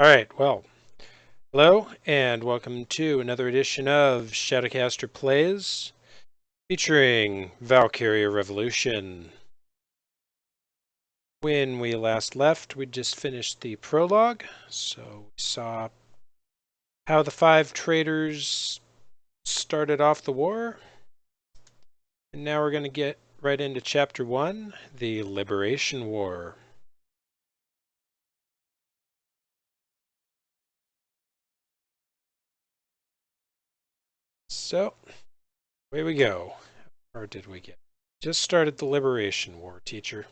All right, well, hello and welcome to another edition of Shadowcaster Plays featuring Valkyria Revolution. When we last left, we just finished the prologue, so we saw how the five traders started off the war. And now we're going to get right into Chapter 1, the Liberation War. So, away we go. How far did we get? Just started the Liberation War, teacher.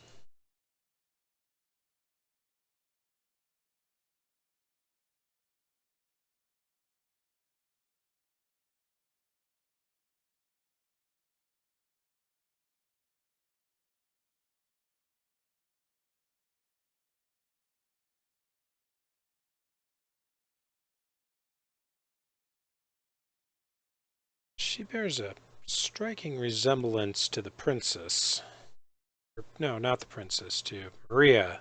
She bears a striking resemblance to the princess. No, not the princess, to Maria.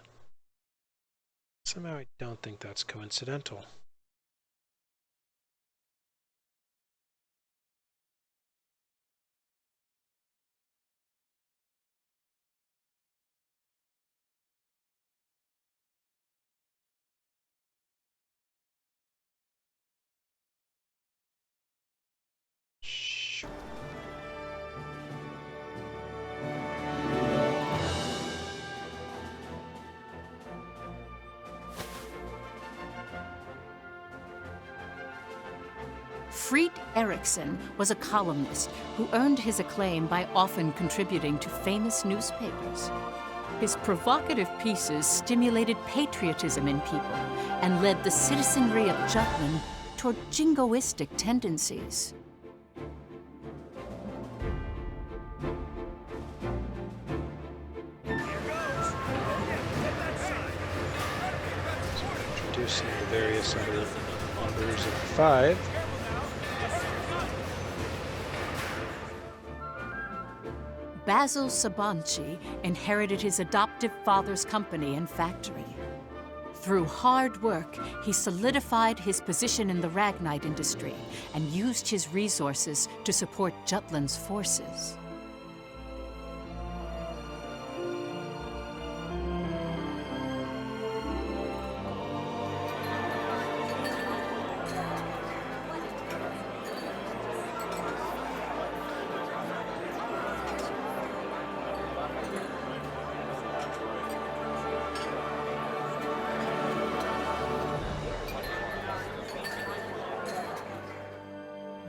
Somehow I don't think that's coincidental. Fried Eriksson was a columnist who earned his acclaim by often contributing to famous newspapers. His provocative pieces stimulated patriotism in people and led the citizenry of Jutland toward jingoistic tendencies. Introducing the various other members of the five. Basil Sabanci inherited his adoptive father's company and factory. Through hard work, he solidified his position in the Ragnite industry and used his resources to support Jutland's forces.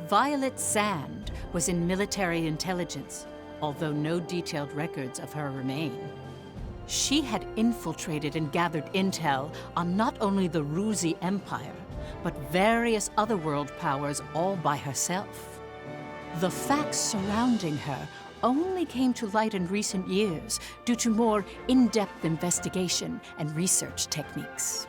Violet Sand was in military intelligence, although no detailed records of her remain. She had infiltrated and gathered intel on not only the Ruzi Empire, but various other world powers all by herself. The facts surrounding her only came to light in recent years due to more in-depth investigation and research techniques.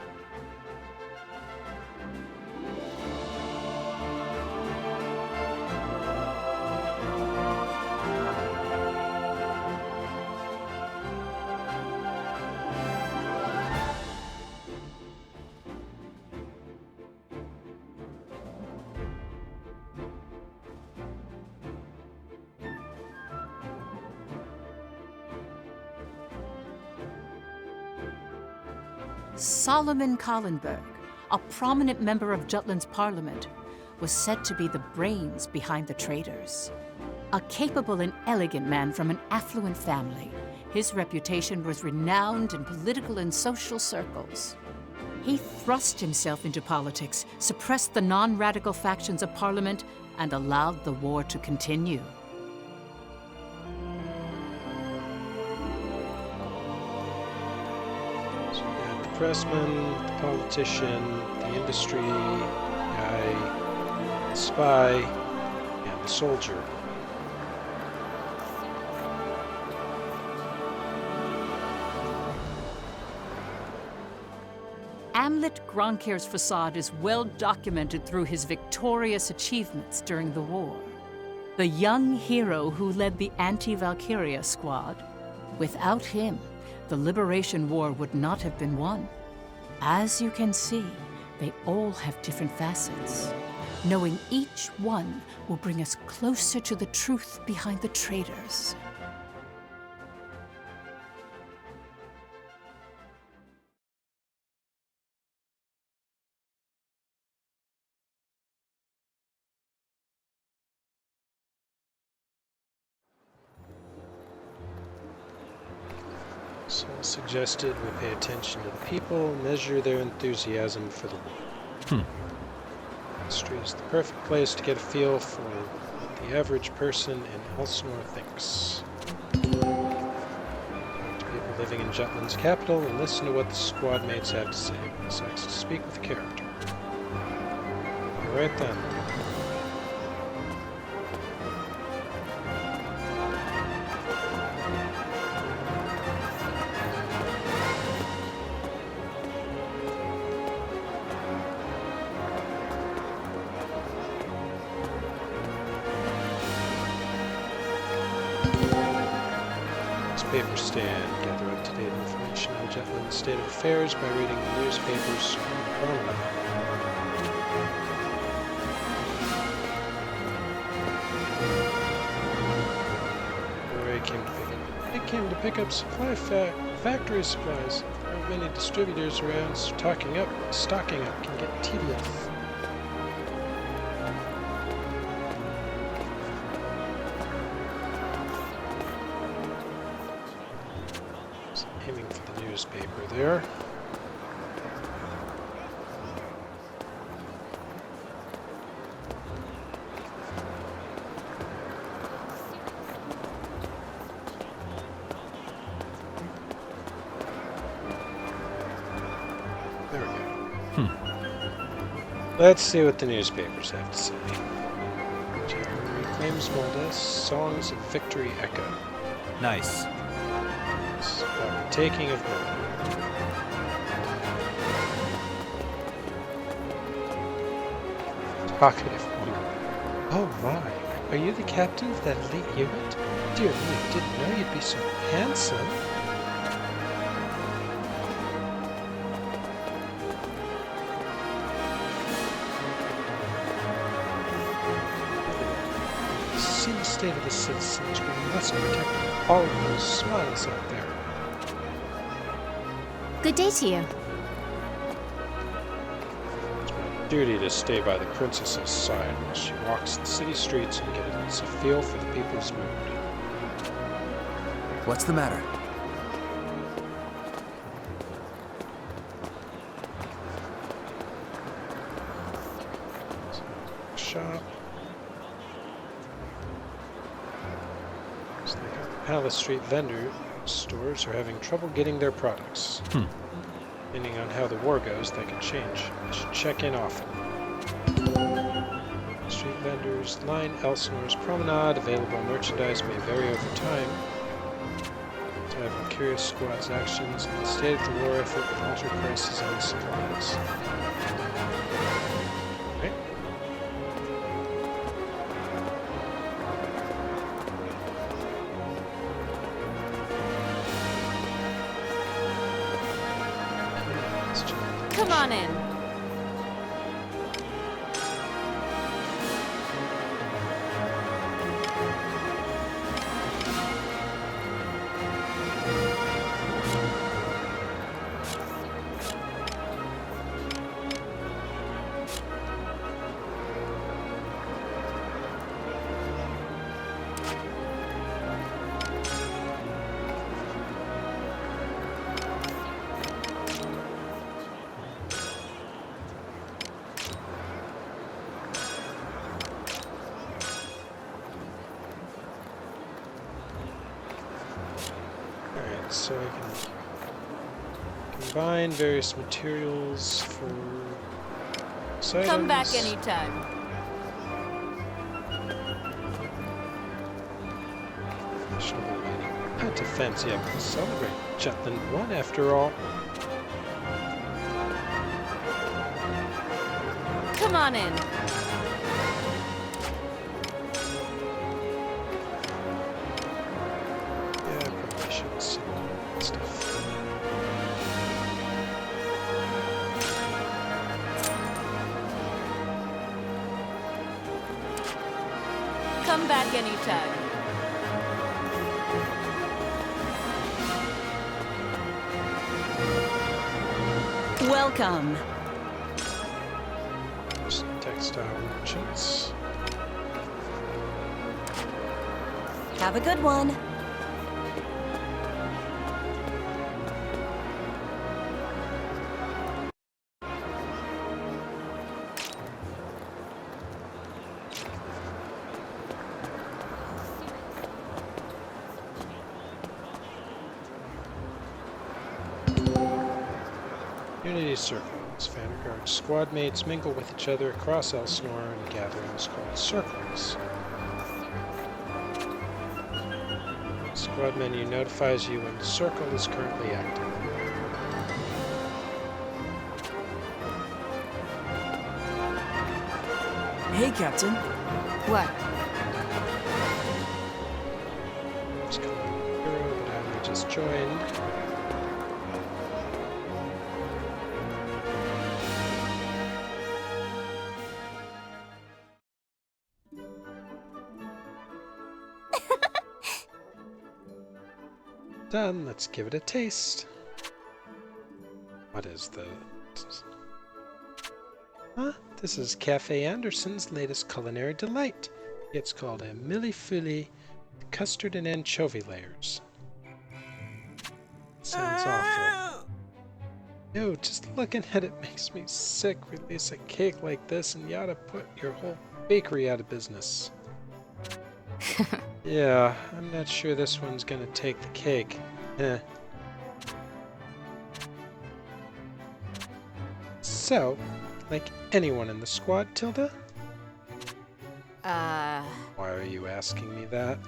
Solomon Kallenberg, a prominent member of Jutland's parliament, was said to be the brains behind the traitors. A capable and elegant man from an affluent family, his reputation was renowned in political and social circles. He thrust himself into politics, suppressed the non-radical factions of parliament, and allowed the war to continue. Pressman, the politician, the industry guy, the spy, and the soldier. Amlet Gronkir's facade is well documented through his victorious achievements during the war. The young hero who led the anti-Valkyria squad. Without him, the Liberation War would not have been won. As you can see, They all have different facets. Knowing each one will bring us closer to the truth behind the traitors. Saul suggested we pay attention to the people, measure their enthusiasm for the war. The street is the perfect place to get a feel for what the average person in Elsinore thinks. People living in Jutland's capital and listen to what the squad mates have to say. It's nice to speak with character. All right then. Paper stand. Gather up-to-date information on Jutland's state of affairs by reading the newspapers on the promenade. I came to pick up factory supplies. There are many distributors around, so stocking up can get tedious. Aiming for the newspaper there. There we go. Let's see what the newspapers have to say. Reclaims Molda, songs of victory echo. Nice. About the taking of Molda. Talkative one. Oh my, are you the captain of that elite unit? Dear me, I didn't know you'd be so handsome. See the state of the citizens. We must protect all of those smiles out there. Good day to you. It's my duty to stay by the princess's side while she walks the city streets and gets a feel for the people's mood. What's the matter? Shop. So they got Palace Street vendor stores are having trouble getting their products. Depending on how the war goes, that could change. I should check in often. Street vendors line Elsinore's promenade. Available merchandise may vary over time. Valkyria squad's actions and the state of the war effort will alter prices on supplies. Right? Come on in. Alright, so I can combine various materials for Come back anytime. Not to fancy up to celebrate Jutland won after all. Come on in. Yeah, I probably should see stuff. back anytime. Welcome. Textile merchants. Have a good one. Unity circles. Vanguard squad mates mingle with each other across Elsinore in gatherings called circles. Squad menu notifies you when the circle is currently active. Hey, Captain. What? It's called Hero, but I only just joined. Done. Let's give it a taste. What is the... Huh? This is Cafe Anderson's latest culinary delight. It's called a millefeuille with custard and anchovy layers. Sounds awful. Ew, just looking at it makes me sick. Release a cake like this and you ought to put your whole bakery out of business. Yeah, I'm not sure this one's gonna take the cake. So, like anyone in the squad, Tilda? Why are you asking me that?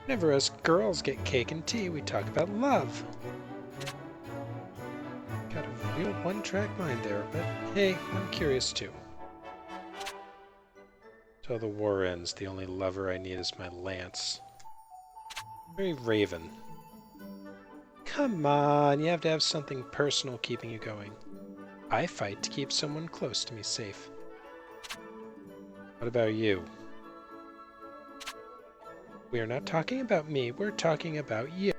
Whenever us girls get cake and tea, we talk about love. Got a real one-track mind there, but hey, I'm curious too. Till the war ends, the only lover I need is my lance. Very Raven. Come on, you have to have something personal keeping you going. I fight to keep someone close to me safe. What about you? We are not talking about me, we're talking about you.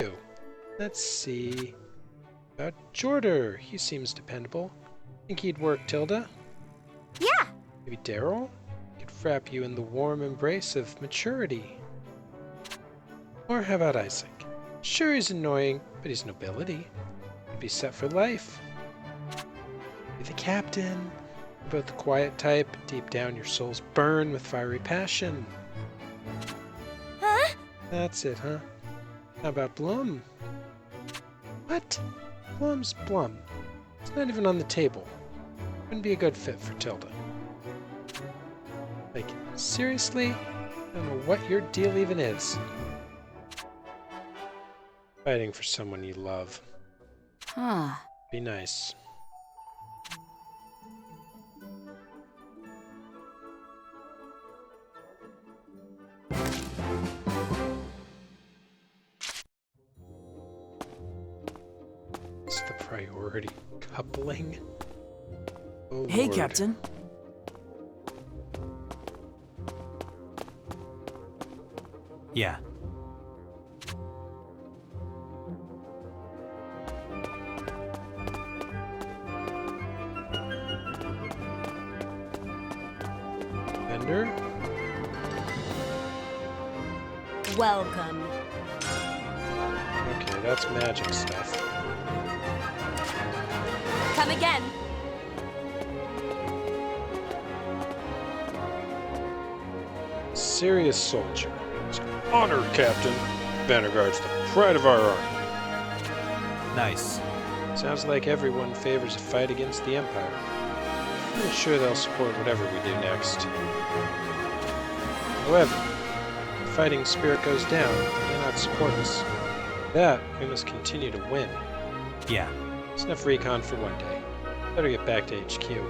Let's see. About Jorder. He seems dependable. Think he'd work, Tilda? Yeah. Maybe Daryl? Could wrap you in the warm embrace of maturity. Or how about Isaac? Sure, he's annoying, but he's nobility. He'd be set for life. Be the captain. You're both the quiet type, but deep down your souls burn with fiery passion. Huh? That's it, huh? How about Blum? What? Blum's Blum. It's not even on the table. Wouldn't be a good fit for Tilda. Like, seriously? I don't know what your deal even is. Fighting for someone you love. Huh. Be nice. It's the priority coupling. Oh, Hey, Lord. Captain. Yeah. Vendor? Welcome. Okay, that's magic stuff. Come again. Serious soldier. Honor, Captain. Vanguard's the pride of our army. Nice. Sounds like everyone favors a fight against the Empire. I'm sure they'll support whatever we do next. However, if the fighting spirit goes down, they may not support us. For that, we must continue to win. Yeah. It's enough recon for one day. Better get back to HQ.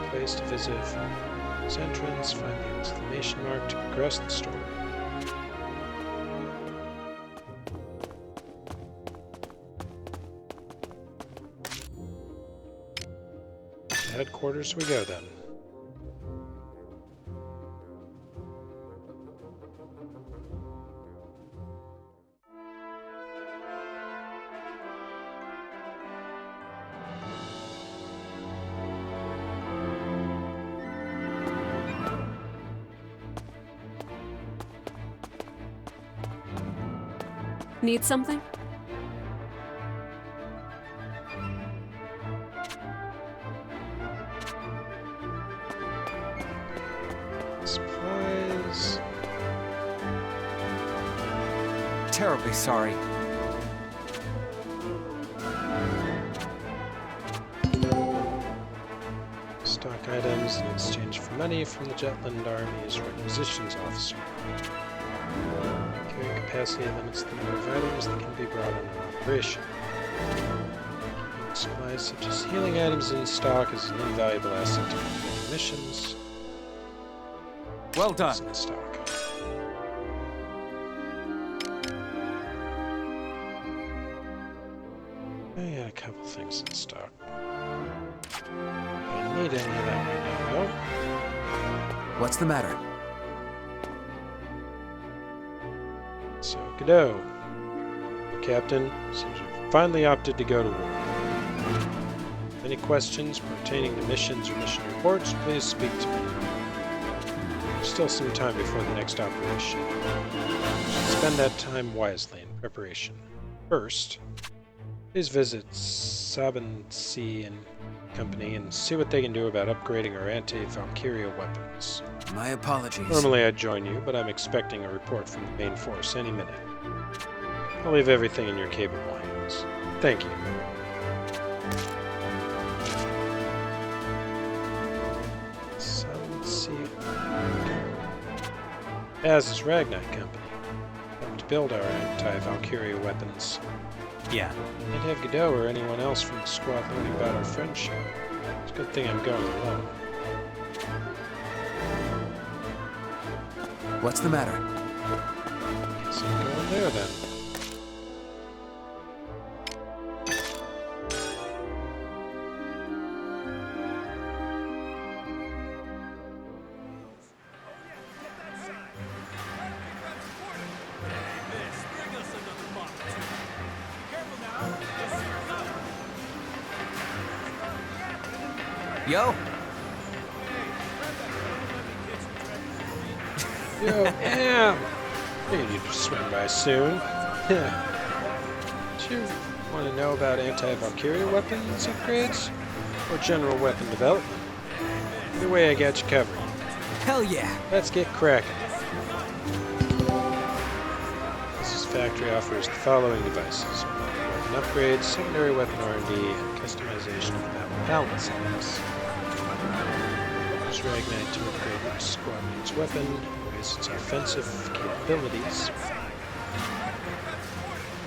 Place to visit this entrance, find the exclamation mark to progress the story. To headquarters we go then. Need something? Supplies. Terribly sorry. Stock items in exchange for money from the Jutland Army's requisitions officer. Carrying capacity limits the number of items that can be brought on an operation. Supplies such as healing items in stock is an invaluable asset to completing missions. Well It's done. in stock. I had a couple things in stock. I need any of that right now, though. What's the matter? So, Godot. Captain, seems you've finally opted to go to war. Any questions pertaining to missions or mission reports, please speak to me. Still some time before the next operation. Spend that time wisely in preparation. First, please visit Sabansi and Company and see what they can do about upgrading our anti-Valkyria weapons. My apologies. Normally I'd join you, but I'm expecting a report from the main force any minute. I'll leave everything in your capable hands. Thank you. Sabansi. As is Ragnite Company. Helped build our anti-Valkyria weapons. Yeah. I'd have Godot or anyone else from the squad learning about our friendship. It's a good thing I'm going alone. What's the matter? Guess I'm going there then. Yo! Yo, Am! Figured you'd swing by soon. Do you want to know about anti-Valkyria weapons upgrades? Or general weapon development? Either way, I got you covered. Hell yeah! Let's get cracking. This factory offers the following devices. Weapon upgrades, secondary weapon R&D, and customization of the balance items. Use Ragnite to upgrade each squad mate's weapon, raise its offensive capabilities.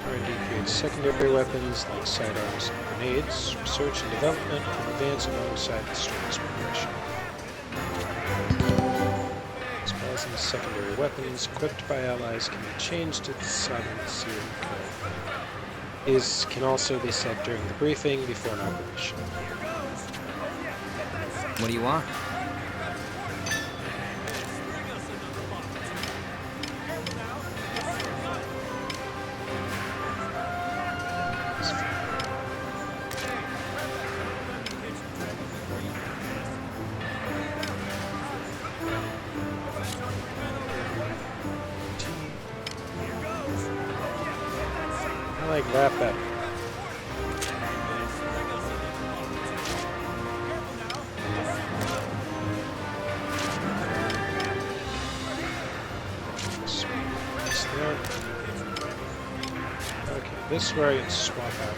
R&D creates secondary weapons like sidearms and grenades. Research and development will advance alongside the strongest progression. Spells and secondary weapons equipped by allies can be changed to the sovereignty of the code. These can also be set during the briefing before an operation. What do you want? I like that better. Okay, this is where I can swap out.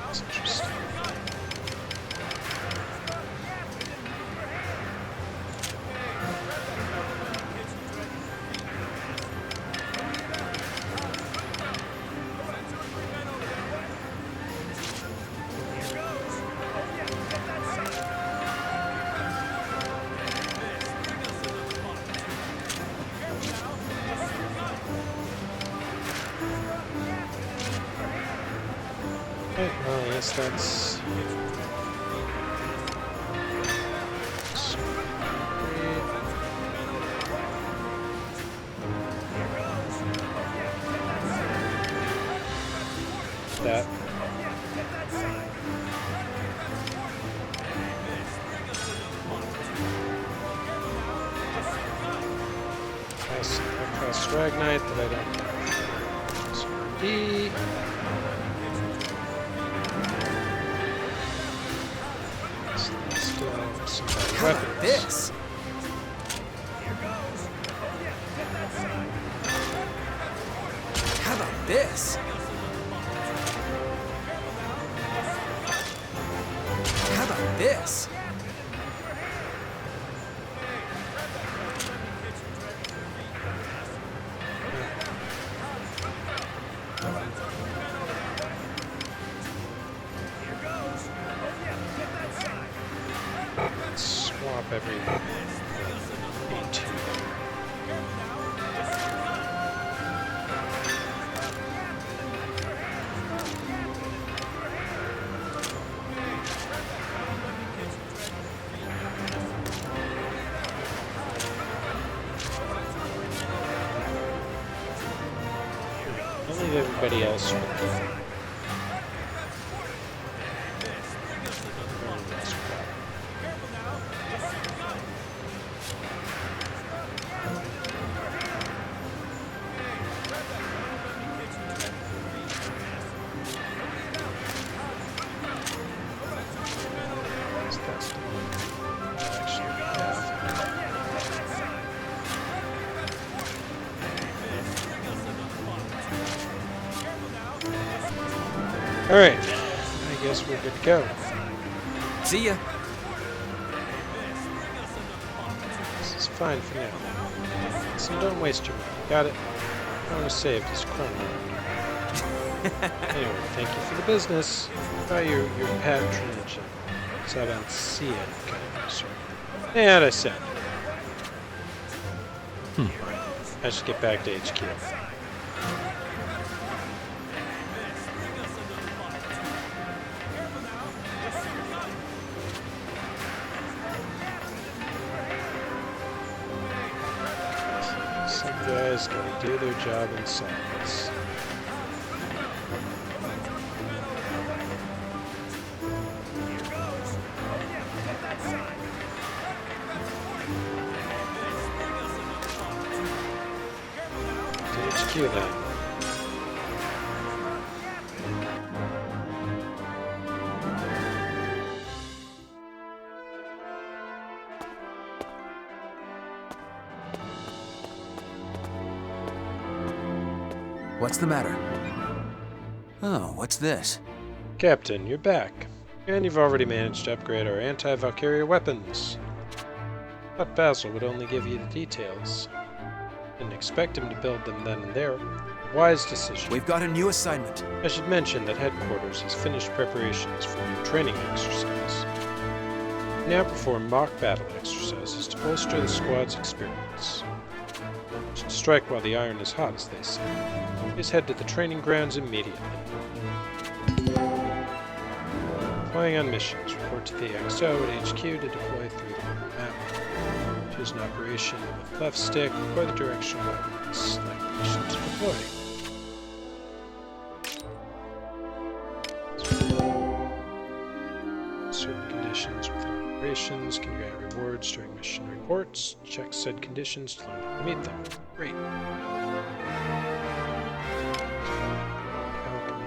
That's interesting. Okay, well, I guess that's... that. Nice high-class Dragnite that I don't have. So D. Still some How about weapons. this? How about this? How about this? Swap every A2 there. I'll leave everybody else with the Alright, I guess we're good to go. See ya. This is fine for now. So don't waste your money. Got it? I want to save this chrono. Anyway, thank you for the business. By your patronage. Sabancia kind of sort. And I said. I should get back to HQ. Some guys gotta do their job in silence. To HQ then. What's the matter? Oh, what's this? Captain, you're back. And you've already managed to upgrade our anti-Valkyria weapons. Thought Basil would only give you the details. Didn't expect him to build them then and there. Wise decision. We've got a new assignment. I should mention that headquarters has finished preparations for your training exercise. We now perform mock battle exercises to bolster the squad's experience. Should strike while the iron is hot, as they say. Please head to the training grounds immediately. Deploying on missions. Report to the XO at HQ to deploy through the map. Choose an operation with left stick. Deploy the directional weapon. Select mission to deploy. Certain conditions within operations can grant rewards during mission reports. Check said conditions to learn how to meet them. Great. Alchemy.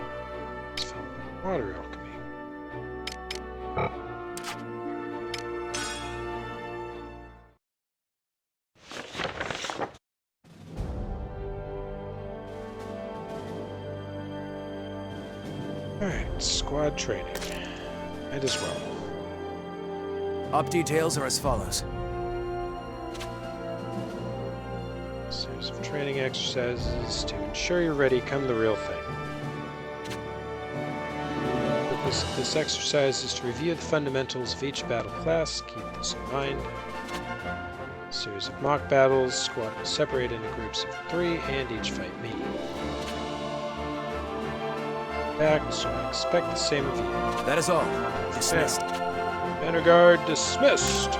It's followed by water alchemy. Alright, squad training. Might as well. Op details are as follows. Series of training exercises to ensure you're ready come the real thing. The purpose of this exercise is to review the fundamentals of each battle class. Keep this in mind. A series of mock battles. Squad will separate into groups of 3 and each fight me. Back, so I expect the same of you. That is all. Dismissed. Banner Guard dismissed!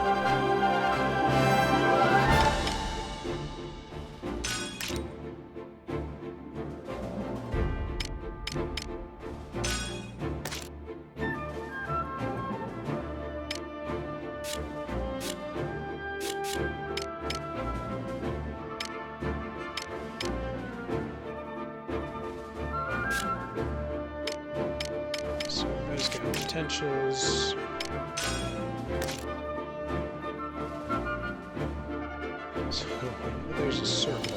He's got potentials. So there's a circle.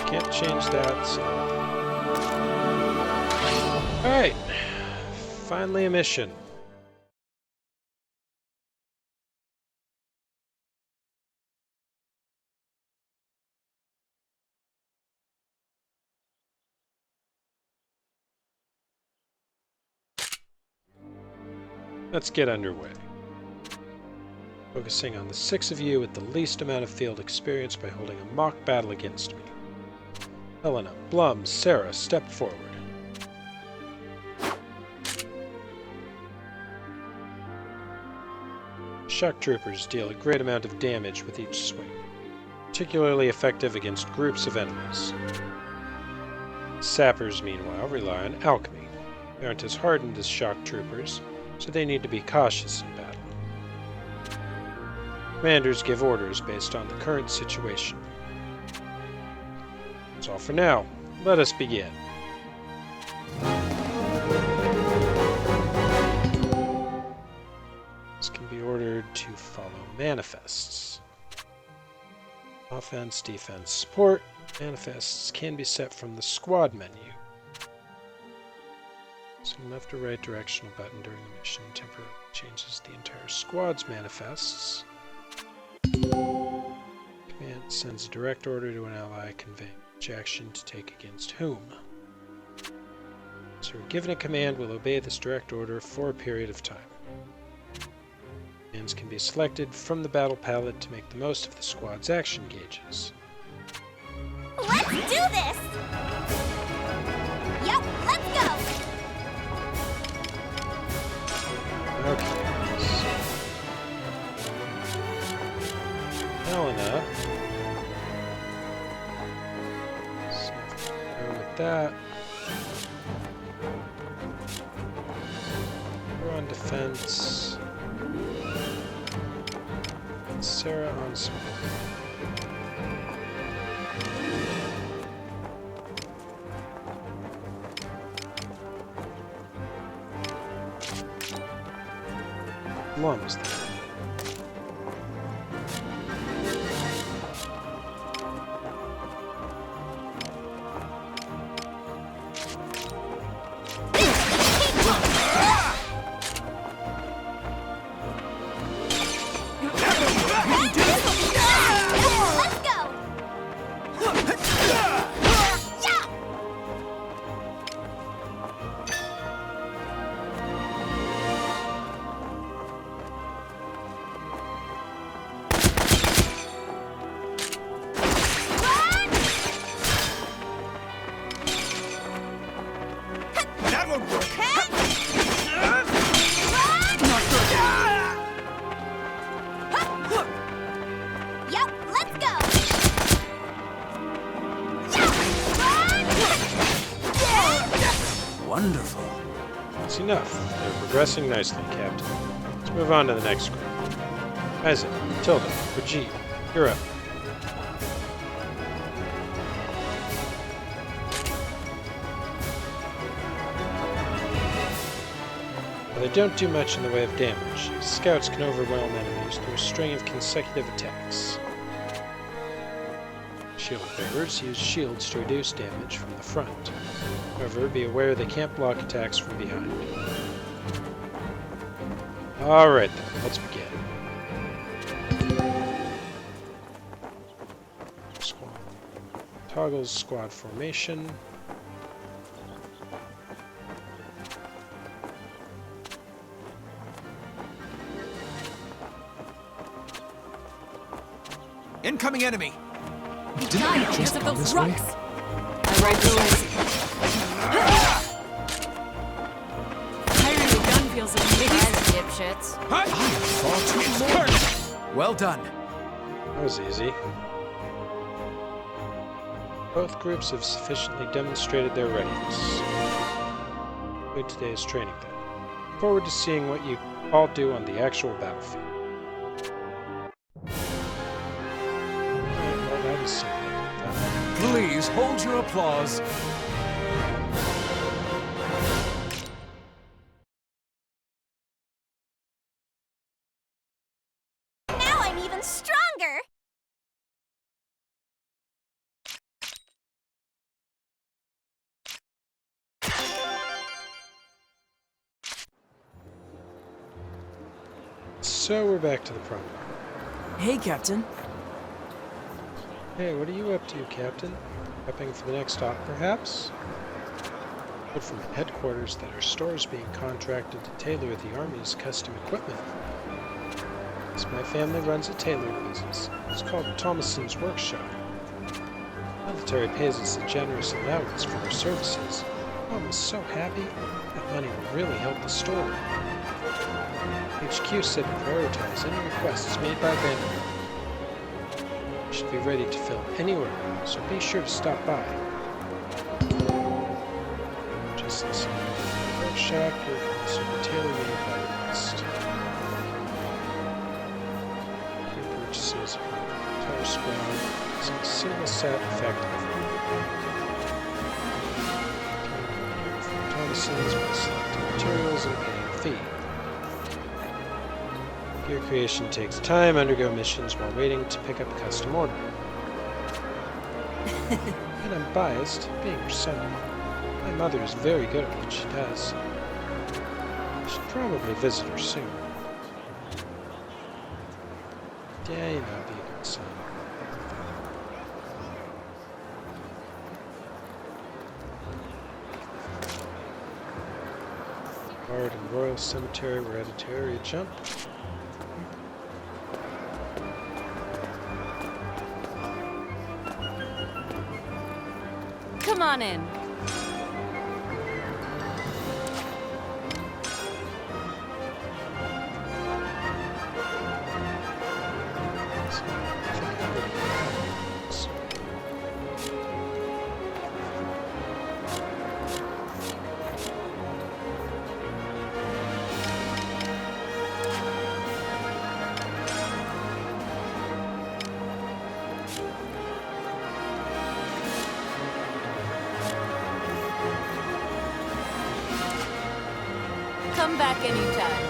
Can't change that, so... Alright. Finally a mission. Let's get underway. Focusing on the 6 of you with the least amount of field experience by holding a mock battle against me. Helena, Blum, Sarah, step forward. Shock troopers deal a great amount of damage with each swing, particularly effective against groups of enemies. Sappers, meanwhile, rely on alchemy. They aren't as hardened as shock troopers, so they need to be cautious in battle. Commanders give orders based on the current situation. That's all for now. Let us begin. This can be ordered to follow manifests. Offense, defense, support. Manifests can be set from the squad menu. So left or right directional button during the mission temporarily changes the entire squad's manifests. Command sends a direct order to an ally conveying which action to take against whom. So given a command will obey this direct order for a period of time. Commands can be selected from the battle palette to make the most of the squad's action gauges. Let's do this! Yep, let's go! Okay. Helena. So go with that. We're on defense. Sarah on support. Blum's there. Wonderful. That's enough. They're progressing nicely, Captain. Let's move on to the next group. Isaac, Tilda, Brigitte, you're up. While they don't do much in the way of damage, scouts can overwhelm enemies through a string of consecutive attacks. Shield bearers use shields to reduce damage from the front. However, be aware they can't block attacks from behind. Alright then, let's begin. Toggles squad formation. Incoming enemy! Die because of those rocks! I ride those. Firing a gun feels amazing, dipshits. Well done. That was easy. Both groups have sufficiently demonstrated their readiness. Good today's training then. Look forward to seeing what you all do on the actual battlefield. Alright, well that is simple. Please hold your applause. Now I'm even stronger! So we're back to the problem. Hey, Captain. Hey, what are you up to, Captain? Prepping for the next stop, perhaps? Heard from headquarters that our store is being contracted to tailor the Army's custom equipment. Yes, my family runs a tailoring business. It's called Thomason's Workshop. The military pays us a generous allowance for our services. Mom was so happy. That money will really help the store. HQ said to prioritize any requests made by vendor. We should be ready to fill any order, so be sure to stop by. Just listen. Workshop, your consumer tailor-made by request. Your purchases from the entire squad is a single set effective. From Thomason's by selecting materials and paying a fee. Gear creation takes time. Undergo missions while waiting to pick up a custom order. And I'm biased, being your son. My mother is very good at what she does. I should probably visit her soon. Yeah, you know, be a good son. Guard and Royal Cemetery were added to area jump. Come on in. Come back anytime.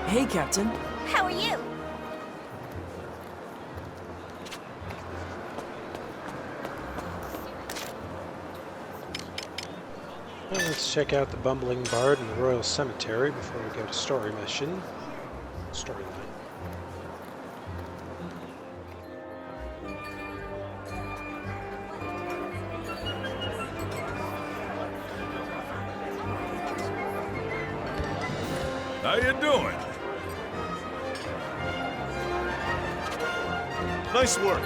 Hey, Captain. How are you? Well, let's check out the Bumbling Bard and the Royal Cemetery before we go to story mission. Storyline. How you doing? Nice work.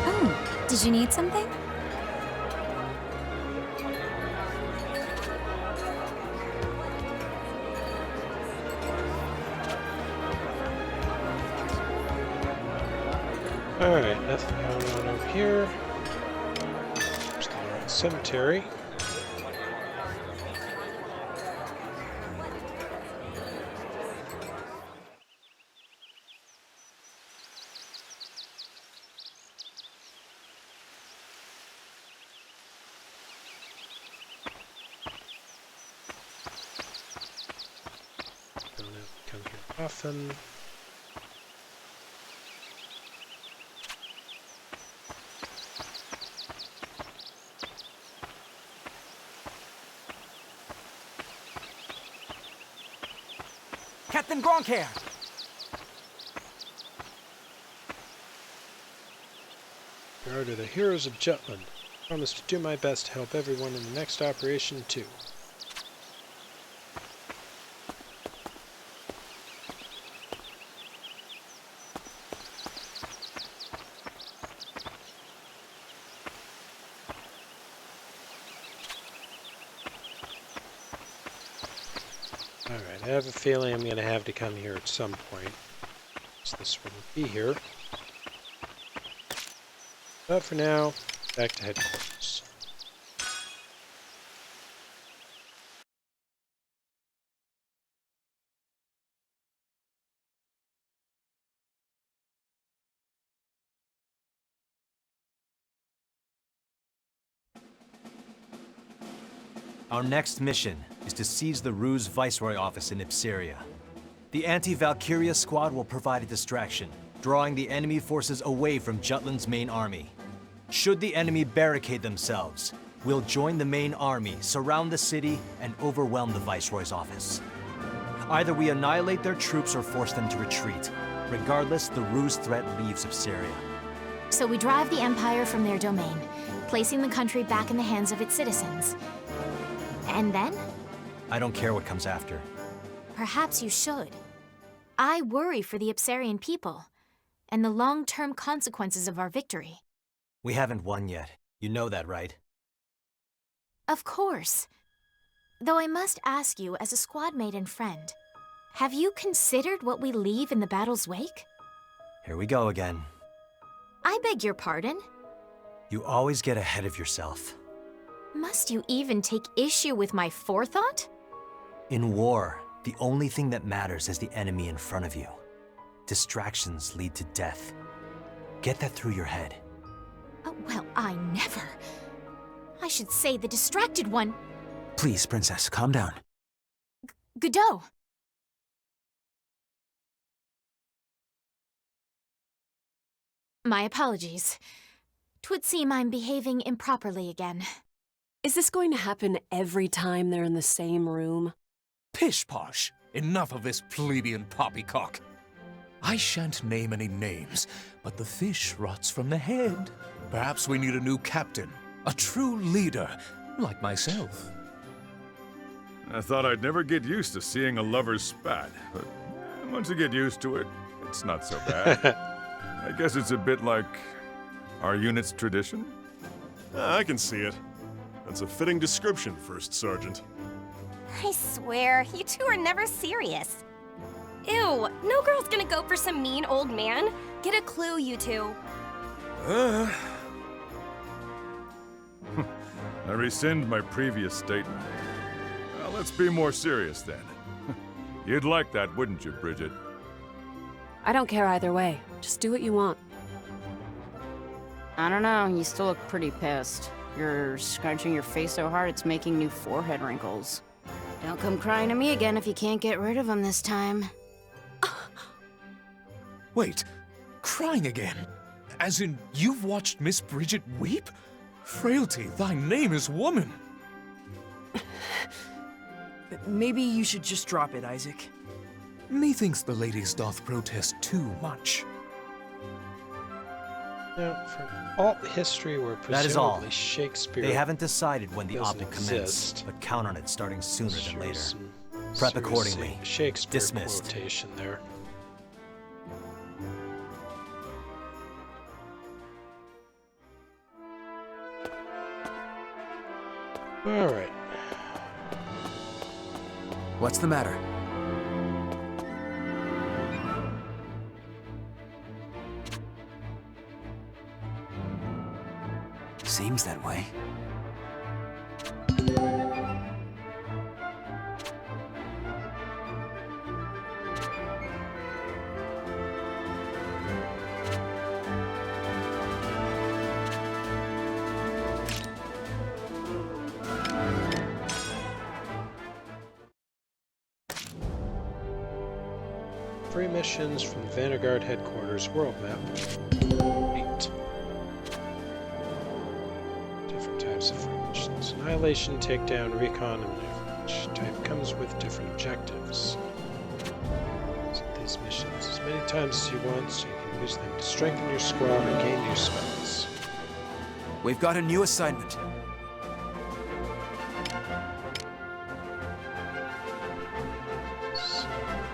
Oh, did you need something? Alright, nothing going on over here. There's the Royal Cemetery. Don't have to come here often. Captain Gronkair! Guard are the heroes of Jutland. I promise to do my best to help everyone in the next operation, too. Alright, I have a feeling I'm going to have to come here at some point. So this wouldn't be here. But for now, back to headquarters. Our next mission is to seize the Ruse Viceroy office in Ipseria. The anti-Valkyria squad will provide a distraction, drawing the enemy forces away from Jutland's main army. Should the enemy barricade themselves, we'll join the main army, surround the city, and overwhelm the Viceroy's office. Either we annihilate their troops or force them to retreat. Regardless, the Ruse threat leaves Ipseria. So we drive the Empire from their domain, placing the country back in the hands of its citizens. And then? I don't care what comes after. Perhaps you should. I worry for the Ipsarian people, and the long-term consequences of our victory. We haven't won yet. You know that, right? Of course. Though I must ask you, as a squad mate and friend, have you considered what we leave in the battle's wake? Here we go again. I beg your pardon? You always get ahead of yourself. Must you even take issue with my forethought? In war, the only thing that matters is the enemy in front of you. Distractions lead to death. Get that through your head. Oh, well, I never. I should say the distracted one. Please, Princess, calm down. Godot. My apologies. 'Twould seem I'm behaving improperly again. Is this going to happen every time they're in the same room? Pish-posh! Enough of this plebeian poppycock. I shan't name any names, but the fish rots from the head. Perhaps we need a new captain, a true leader, like myself. I thought I'd never get used to seeing a lover spat, but once you get used to it, it's not so bad. I guess it's a bit like our unit's tradition. I can see it. That's a fitting description, First Sergeant. I swear, you two are never serious. Ew, no girl's gonna go for some mean old man. Get a clue, you two. I rescind my previous statement. Well, let's be more serious then. You'd like that, wouldn't you, Bridget? I don't care either way. Just do what you want. I don't know, you still look pretty pissed. You're scrunching your face so hard it's making new forehead wrinkles. Don't come crying to me again if you can't get rid of them this time. Wait, crying again? As in, you've watched Miss Bridget weep? Frailty, thy name is woman. Maybe you should just drop it, Isaac. Methinks the ladies doth protest too much. Now, from alt history where That is all. presumably Shakespeare They haven't decided when the op doesn't will commence, exist. but count on it starting sooner than Sure later. some Prep serious accordingly. Shakespeare Dismissed. quotation there. All right. What's the matter? Seems that way. Free missions from Vanguard headquarters world map. 8. Different types of free missions. Annihilation, takedown, recon, and each type comes with different objectives. these missions as many times as you want so you can use them to strengthen your squad or gain new spells. We've got a new assignment. So,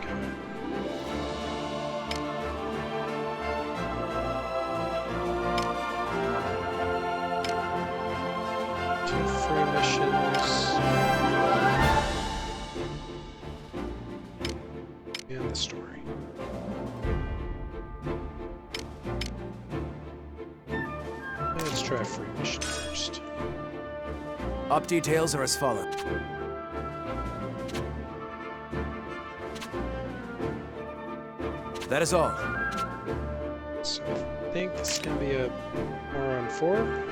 go. Two free missions. And the story. Let's try a free mission first. Op details are as follows. That is all. So I think this is going to be a 4-on-4.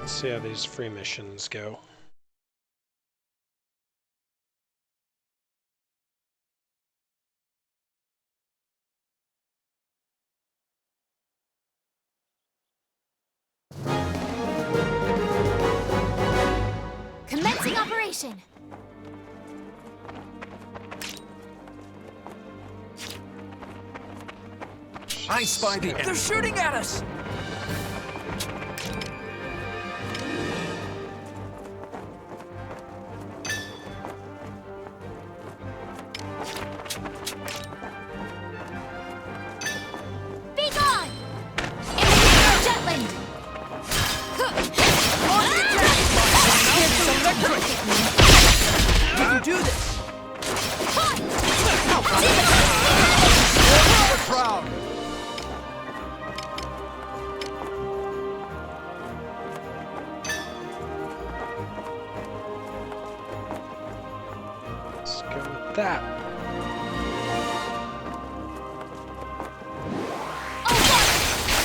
Let's see how these free missions go. Commencing operation. I spy the enemy. They're shooting at us! Be gone! Enemy Jutland! We can do this! We're proud! Let's go with that.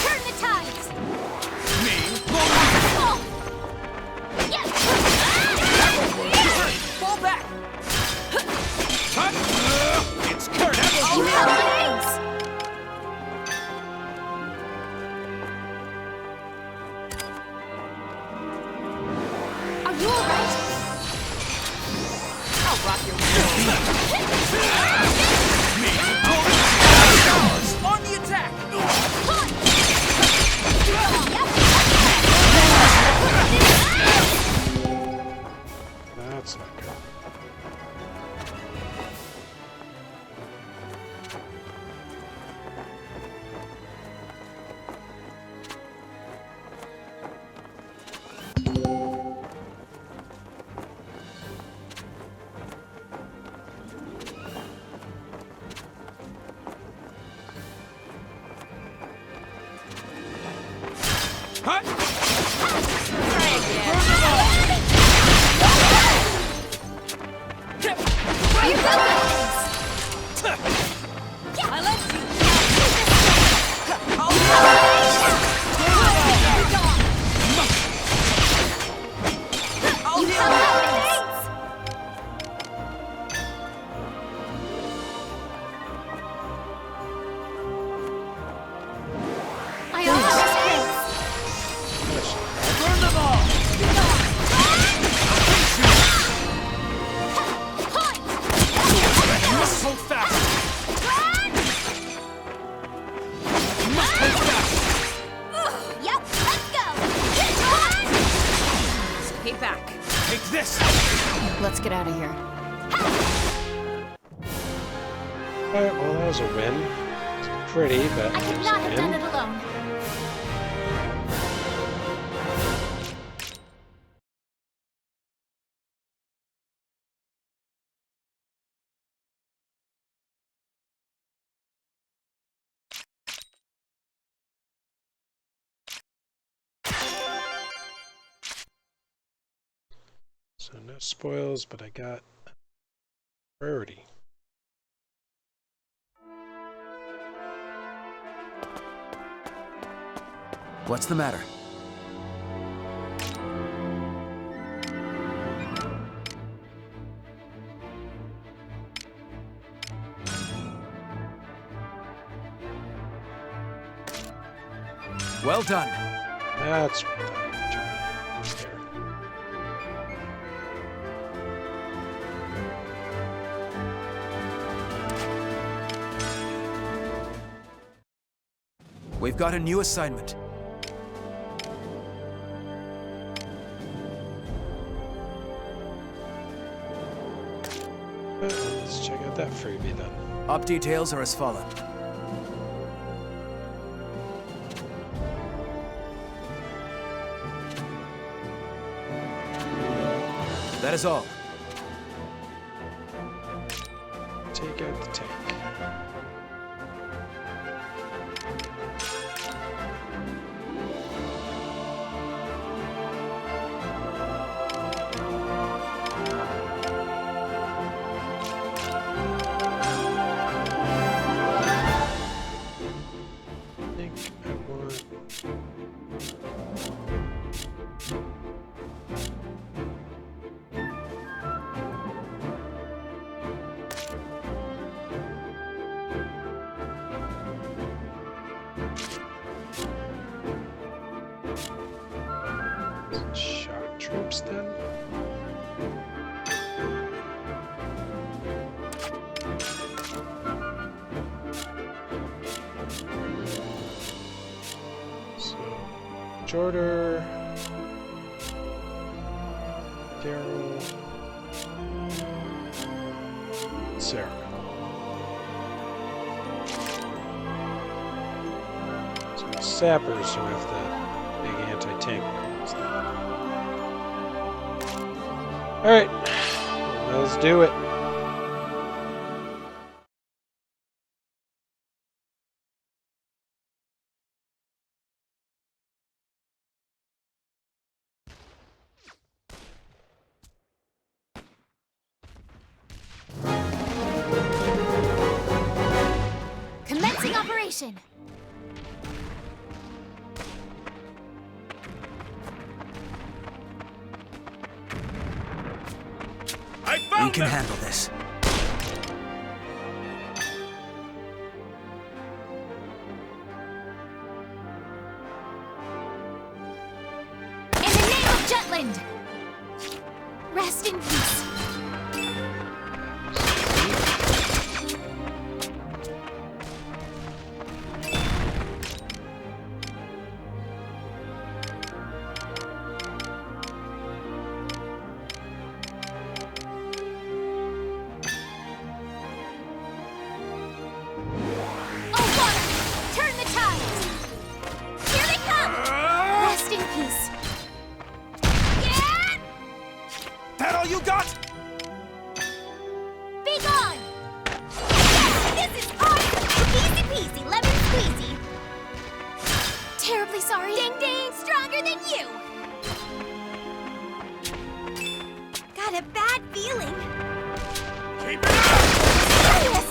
Turn the tides! Fall back! It's Kurt! You have the ace! Are you alright? I'll rock your on the attack! That's not good. Let's get out of here. Alright, well that was a win. It's pretty, but I it could was not a have win. done it alone. So no spoils, but I got priority. What's the matter? Well done. That's what I was trying to do there. We've got a new assignment. Let's check out that freebie then. Op details are as follows. That is all. Take out the tank. Shock troops then? So, Jorder, Daryl, Sarah. So the sappers who have the big anti-tank weapons. Alright, let's do it. Commencing operation. We can handle this. In the name of Jutland! Rest in peace. That all you got? Be gone! Yes, this is awesome! Easy peasy, lemon squeezy. Terribly sorry. Ding ding, stronger than you. Got a bad feeling. Keep it up! Yes!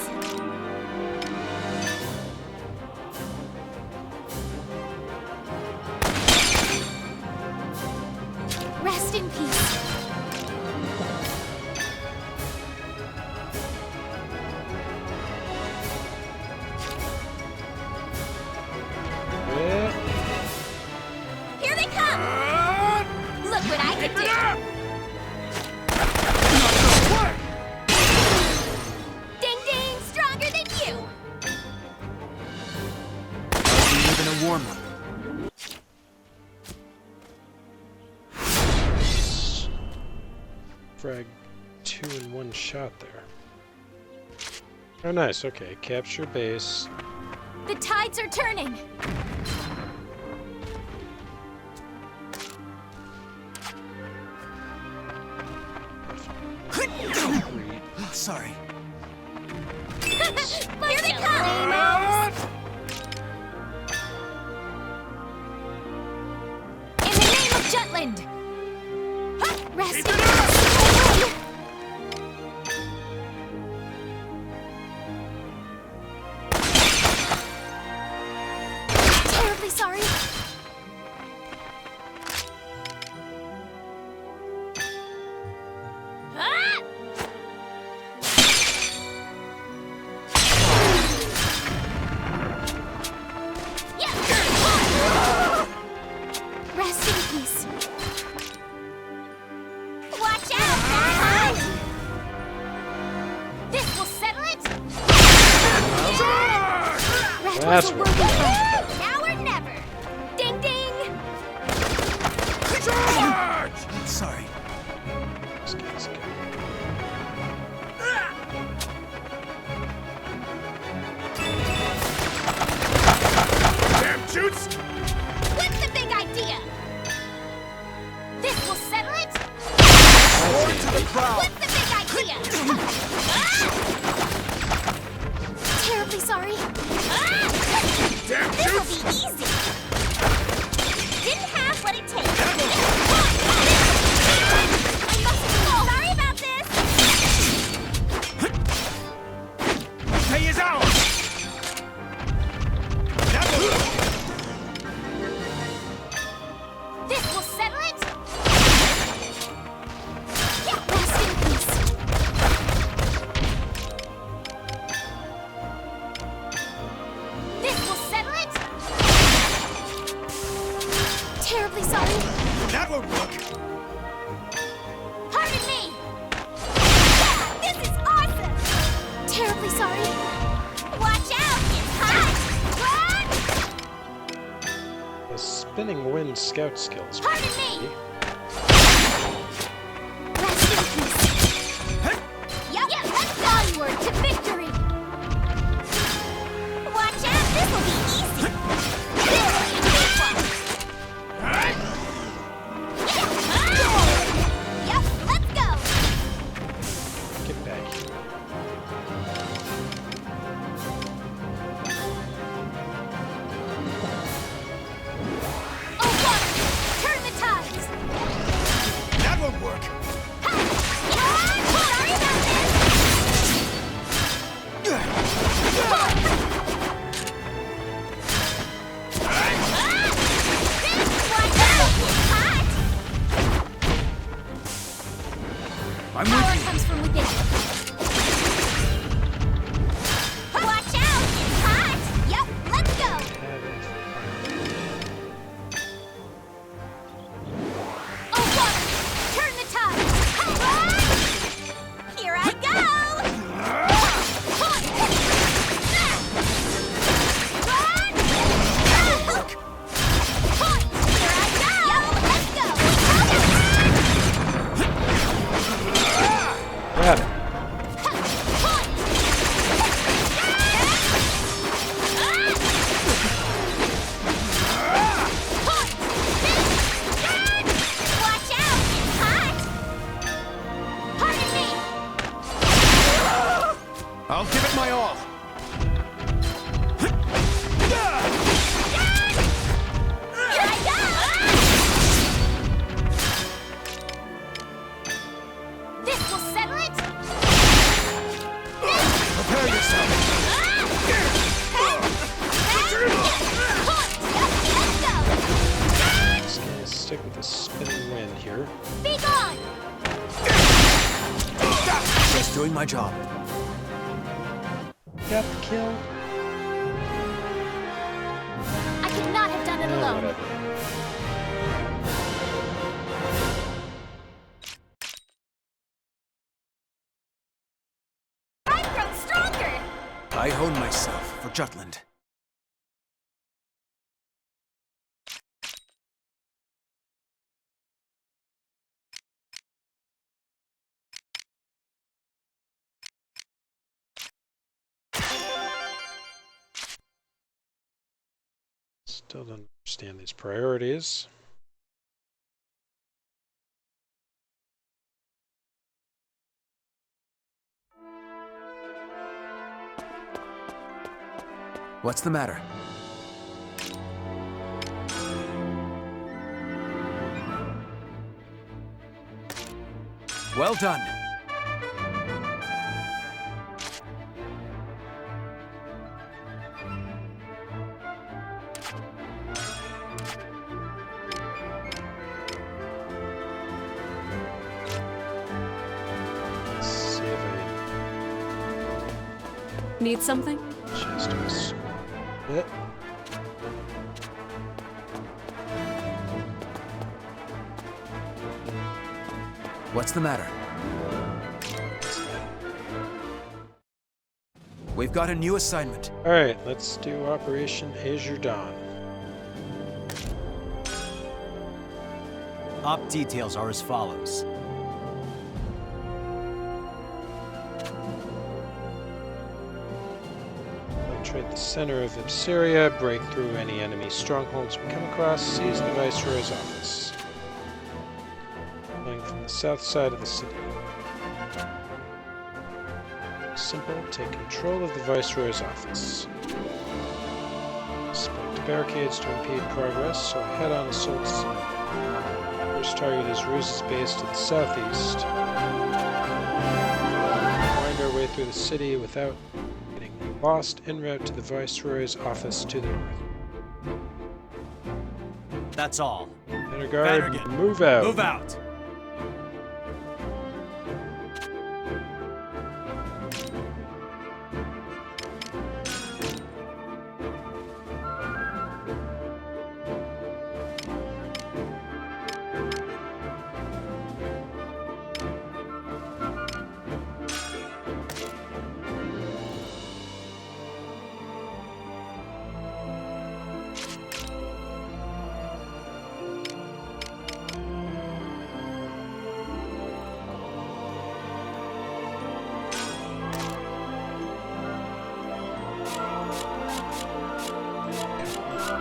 Rest in peace. Here they come! Look what I can do! Ding ding, stronger than you! Even a warm-up. Frag 2 in one shot there. Oh nice, okay. Capture base. The tides are turning! Sorry. Here they come! In the name of Jutland! Huh! Rest in Keep it peace. Terribly sorry. Ah! Rest in peace. Watch out, Dad! This will settle it. Red That's was a what worthy we friend. Now or never. Ding ding. Sorry. This guy's good. Damn shoots! What's the big idea? This will settle it. Forward to the crowd! What's the big idea? Terribly sorry. Damn This'll shoots! be easy. Didn't have what it takes. I must be sorry about this. Pay is out! That will... This will settle it. Rest in peace. This will settle it. Terribly sorry. That will work! Pardon me. Yeah, this is awesome. Terribly sorry. Watch out, it's hot. Run! The spinning wind scout skills. Pardon me. Rest in peace. Yep, let's onward to victory. Watch out, this will be easy. This will be a big one. Yep, let's go. Get back here. Oh, water, turn the tides. That will work! Sorry about I'm Power with you! comes from within. Watch out, it's hot. Yep, let's go. Oh, water, turn the tide. Here I go. Here I go. Let's go. Got it. Watch out, it's hot. Pardon me. I'll give it my all! Here I go. This will settle it. Prepare yourself! Just gonna stick with the spinning wind here. Be gone! Just doing my job. Got the kill. I could not have done it alone. Whatever. I've grown stronger! I hone myself for Jutland. Still don't understand these priorities. What's the matter? Well done. Let's see if I Need something? can chest to us. Bit. What's the matter? We've got a new assignment. All right, let's do Operation Azure Dawn. Op details are as follows. Penetrate the center of Ipsyria, break through any enemy strongholds we come across, seize the Viceroy's office. Coming from the south side of the city. Simple, take control of the Viceroy's office. Select barricades to impede progress, so a head-on assault is imminent. First target is Ruse's base to the southeast. Wind our way through the city without getting lost en route to the Viceroy's office to the north. That's all. Vanguard, Vandergan, move out. Move out!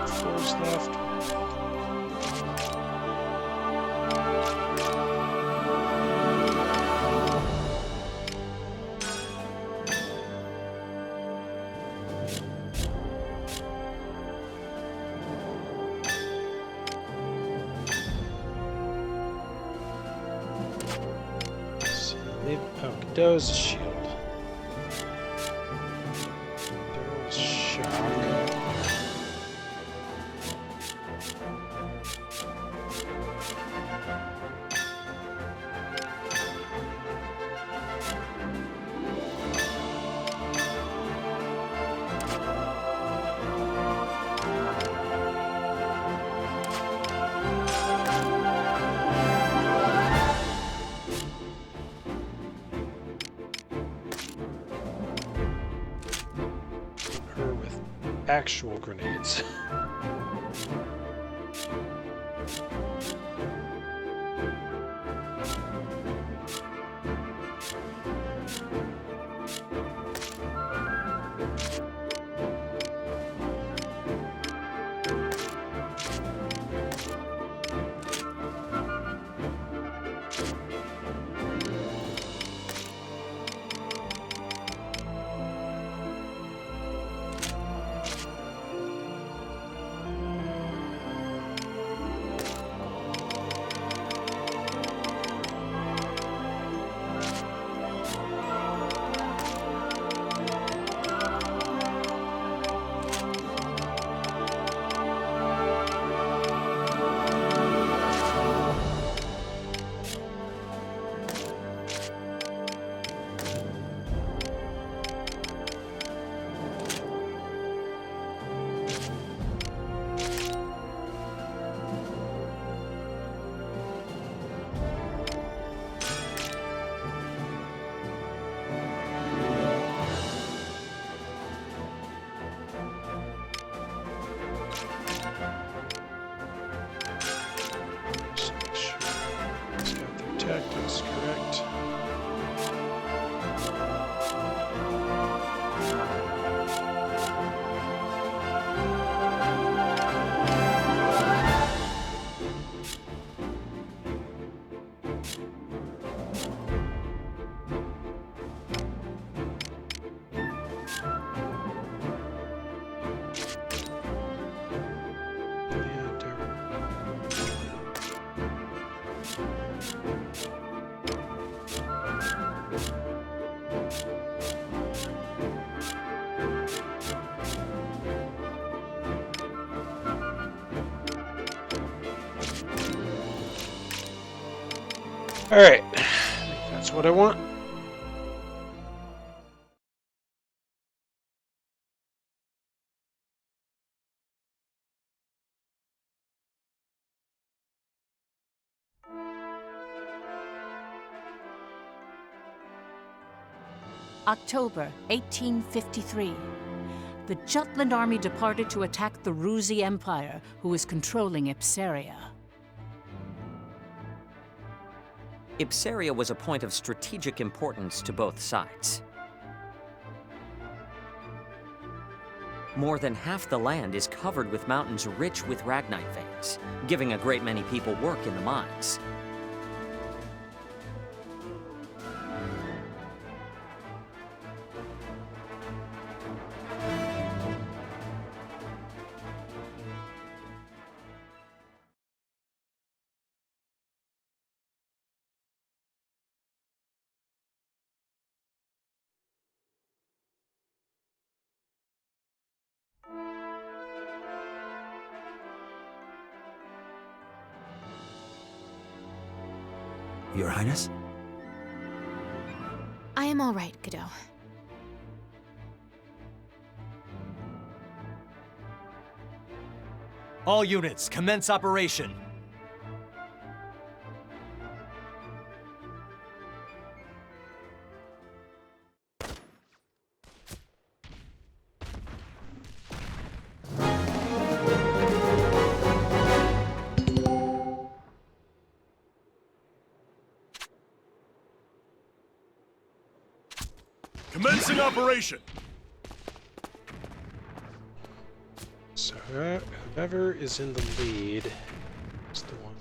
Fours left. Let's see, leave. Oh, Godot's a shield. Godot's shock. Her with actual grenades. Just make sure it's got their tactics correct. Yeah, they're- Alright, I think that's what I want. October 1853. The Jutland army departed to attack the Ruzi Empire, who was controlling Ipsaria. Ipsaria was a point of strategic importance to both sides. More than half the land is covered with mountains rich with ragnite veins, giving a great many people work in the mines. Your Highness? I am all right, Godot. All units, commence operation. Commencing operation! So whoever is in the lead is the one.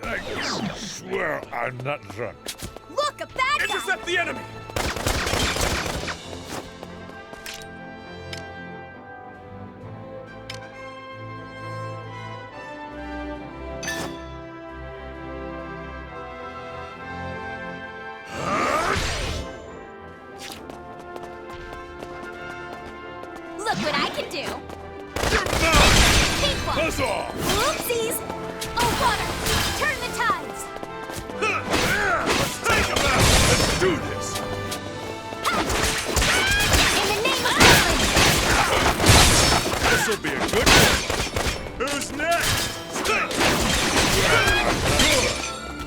I swear I'm not drunk. Look, a bad guy! Intercept the enemy! Look what I can do! Pink one! Buzz off! Oopsies! Oh, water! Turn the tides! Let's take him out! Let's do this! In the name of heaven! This'll be a good one! Who's next?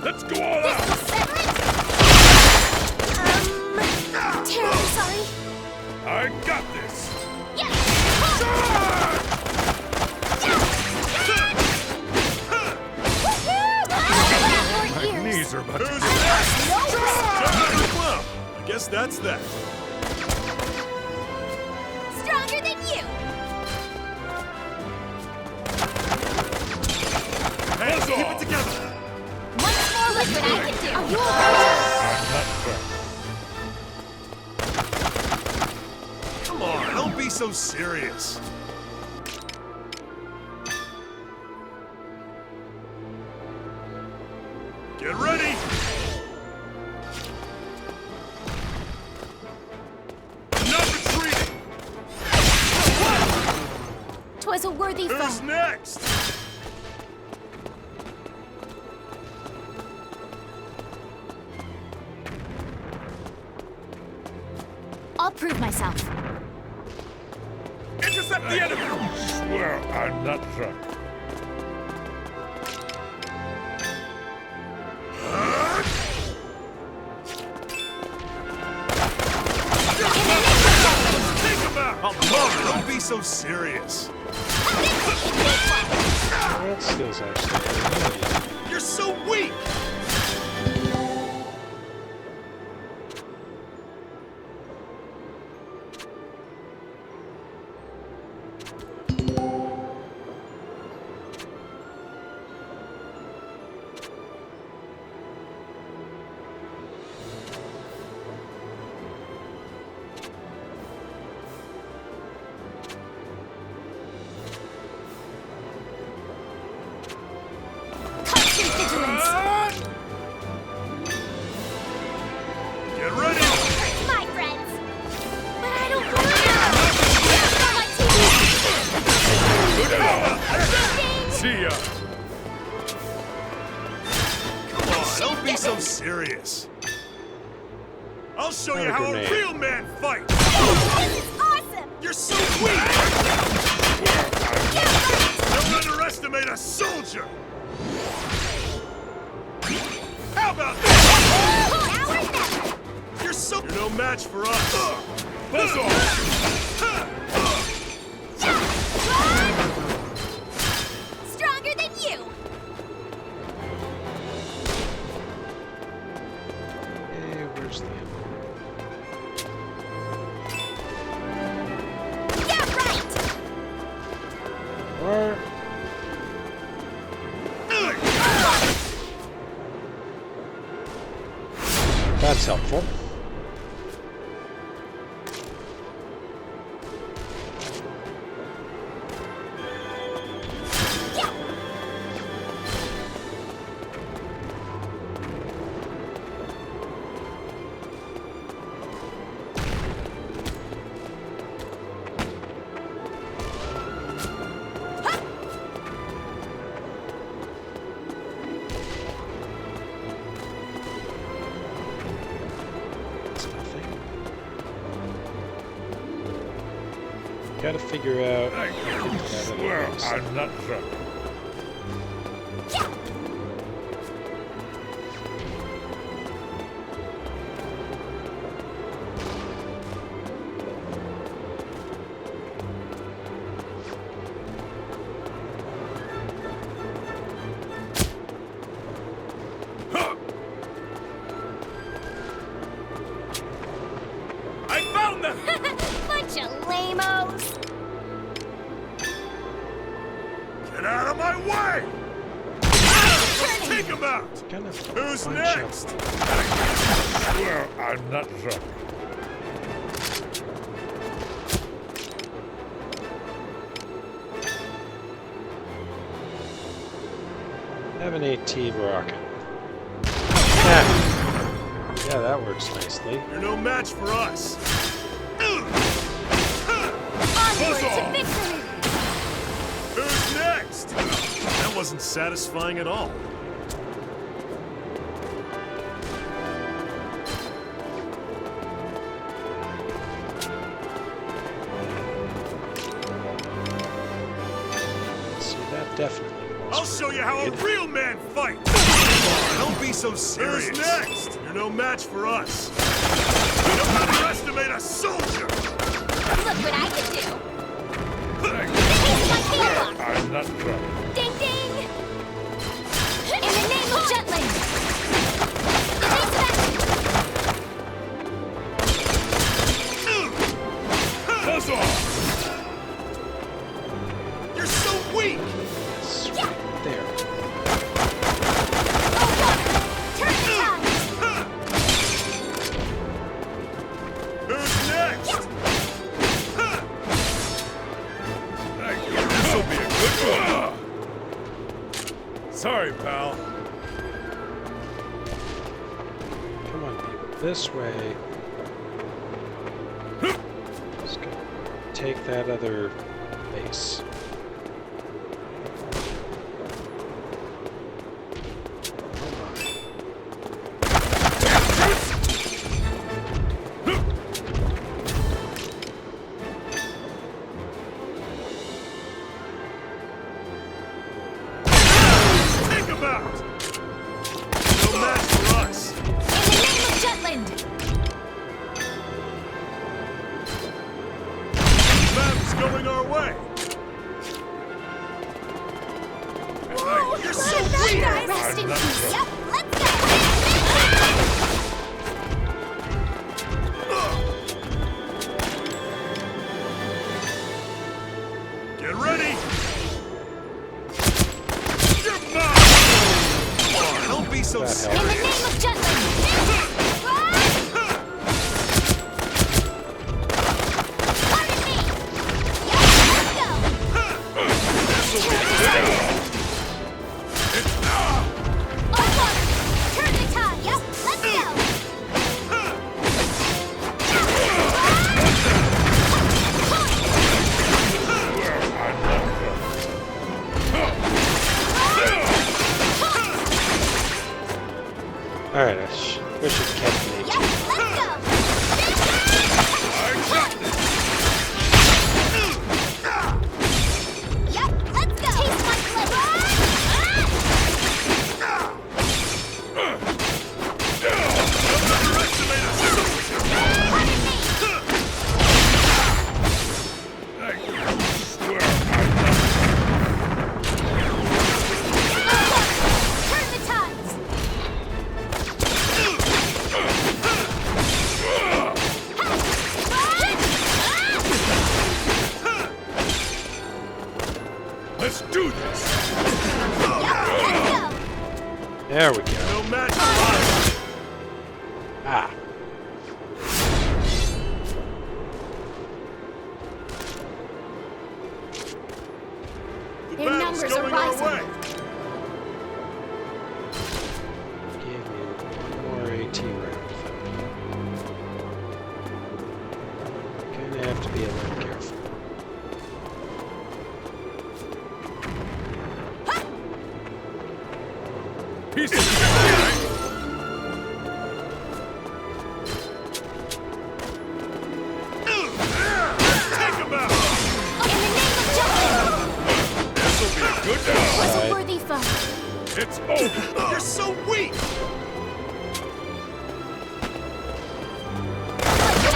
Let's go all out! Terribly sorry. I got this! Yes! My knees are about to... Well, I guess that's that. Stronger than you! Hands Keep it off! together! Once more, look what I can do! Are you alright? Come on, don't be so serious. Get ready! Not retreating! 'Twas a worthy Who's foe. next? I'll prove myself. Intercept the enemy! Swear I'm not drunk. Take him out! Oh, come on, don't be so serious. That skill's actually pretty good. You're so weak! Constant vigilance! Get ready! My friends! But I don't want to! See ya! so serious. I'll show you Have a how grenade. a real man fights. This is awesome! You're so weak! Don't underestimate a soldier! How about that? Now or never! You're no match for us! Buzz off! Stronger than you! Hey, where's the Yeah, right! Or that's helpful. Gotta figure out. I'm not drunk. I found them! Bunch of lamos! Get out of my way! Take him out! Kind of Who's bunch next? Well, I'm not drunk. Have an AT rocket. Yeah, that works nicely. You're no match for us. Onward to victory! Who's next? That wasn't satisfying at all. See, that definitely. I'll show you how a real man fights! Don't be so serious. Who's next? You're no match for us. Don't underestimate a soldier! Look what I can do! I'm not drunk. Ding ding! In the name of Jutland! Buzz off! You're so weak! There. Turn the tide! Who's next? This'll be a good one. Sorry, pal. Come on, people. This way. Just gonna take that other base. Take him out! No match for us. In the name of Jutland! Battle's going our way. You're so weak! Rest in peace! Yep, let's go! Get ready! You're mine! Don't be so That serious. In the name of Jutland! Pardon me! Yep, let's go! All water! Turn the tide! Yep, let's go! Alright, I wish it kept me. Yep, let's go! Yep, let's go! Taste my blade! Turn the tides! Let's do this! There we go. No match for us! Ah. The Their battle's numbers are going our rising. way! Give me one more AT round. Gonna have to be a little careful. Piece of shit! Take him out! In the name of justice! This'll be a good Was day! a worthy foe. It's over! You're so weak!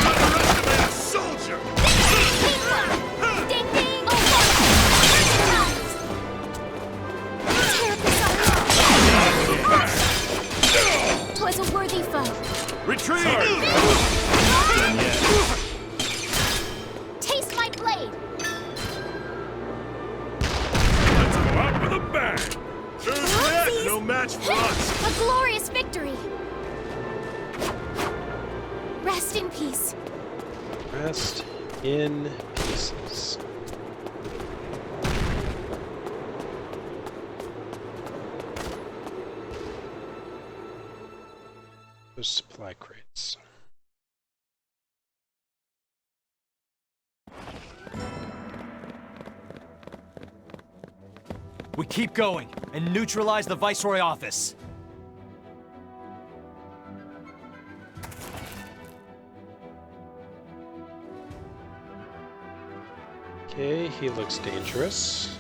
Underestimate a soldier! Ding ding! Oh, tear this up! Was a worthy foe. Retreat! Taste my blade. Let's go out with a bang! Who's next? No match for us! A glorious victory. Rest in peace. Rest in pieces. Those supply crates. We keep going and neutralize the Viceroy office. Okay, he looks dangerous.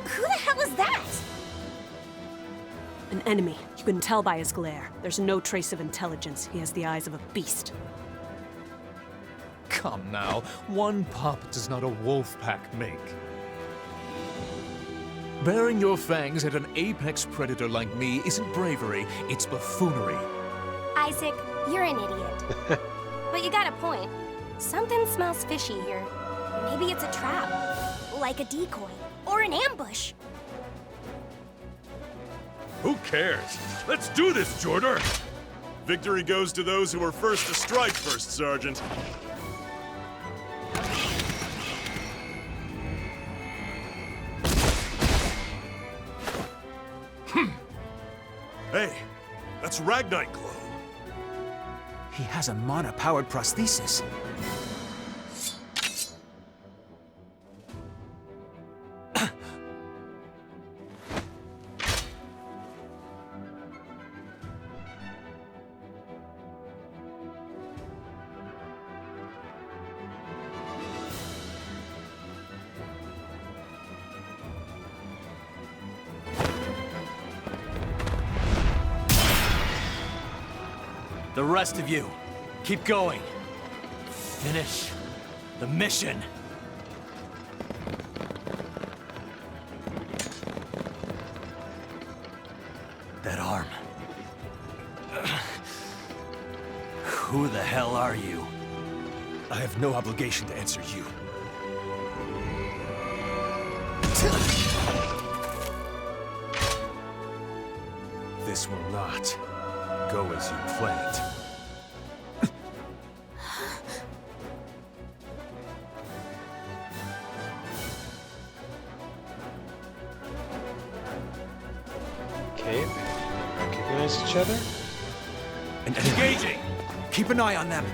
Who the hell is that? An enemy. You can tell by his glare. There's no trace of intelligence. He has the eyes of a beast. Come now, one pup does not a wolf pack make. Baring your fangs at an apex predator like me isn't bravery, it's buffoonery. Isaac, you're an idiot. But you got a point. Something smells fishy here. Maybe it's a trap, like a decoy, or an ambush. Who cares? Let's do this, Jordan! Victory goes to those who were first to strike, First Sergeant. Hey, that's Ragnite glow. He has a mana-powered prosthesis. The rest of you, keep going. Finish the mission. That arm. Who the hell are you? I have no obligation to answer you. This will not go as you planned. Okay, we recognize each other. And engaging! Keep an eye on them.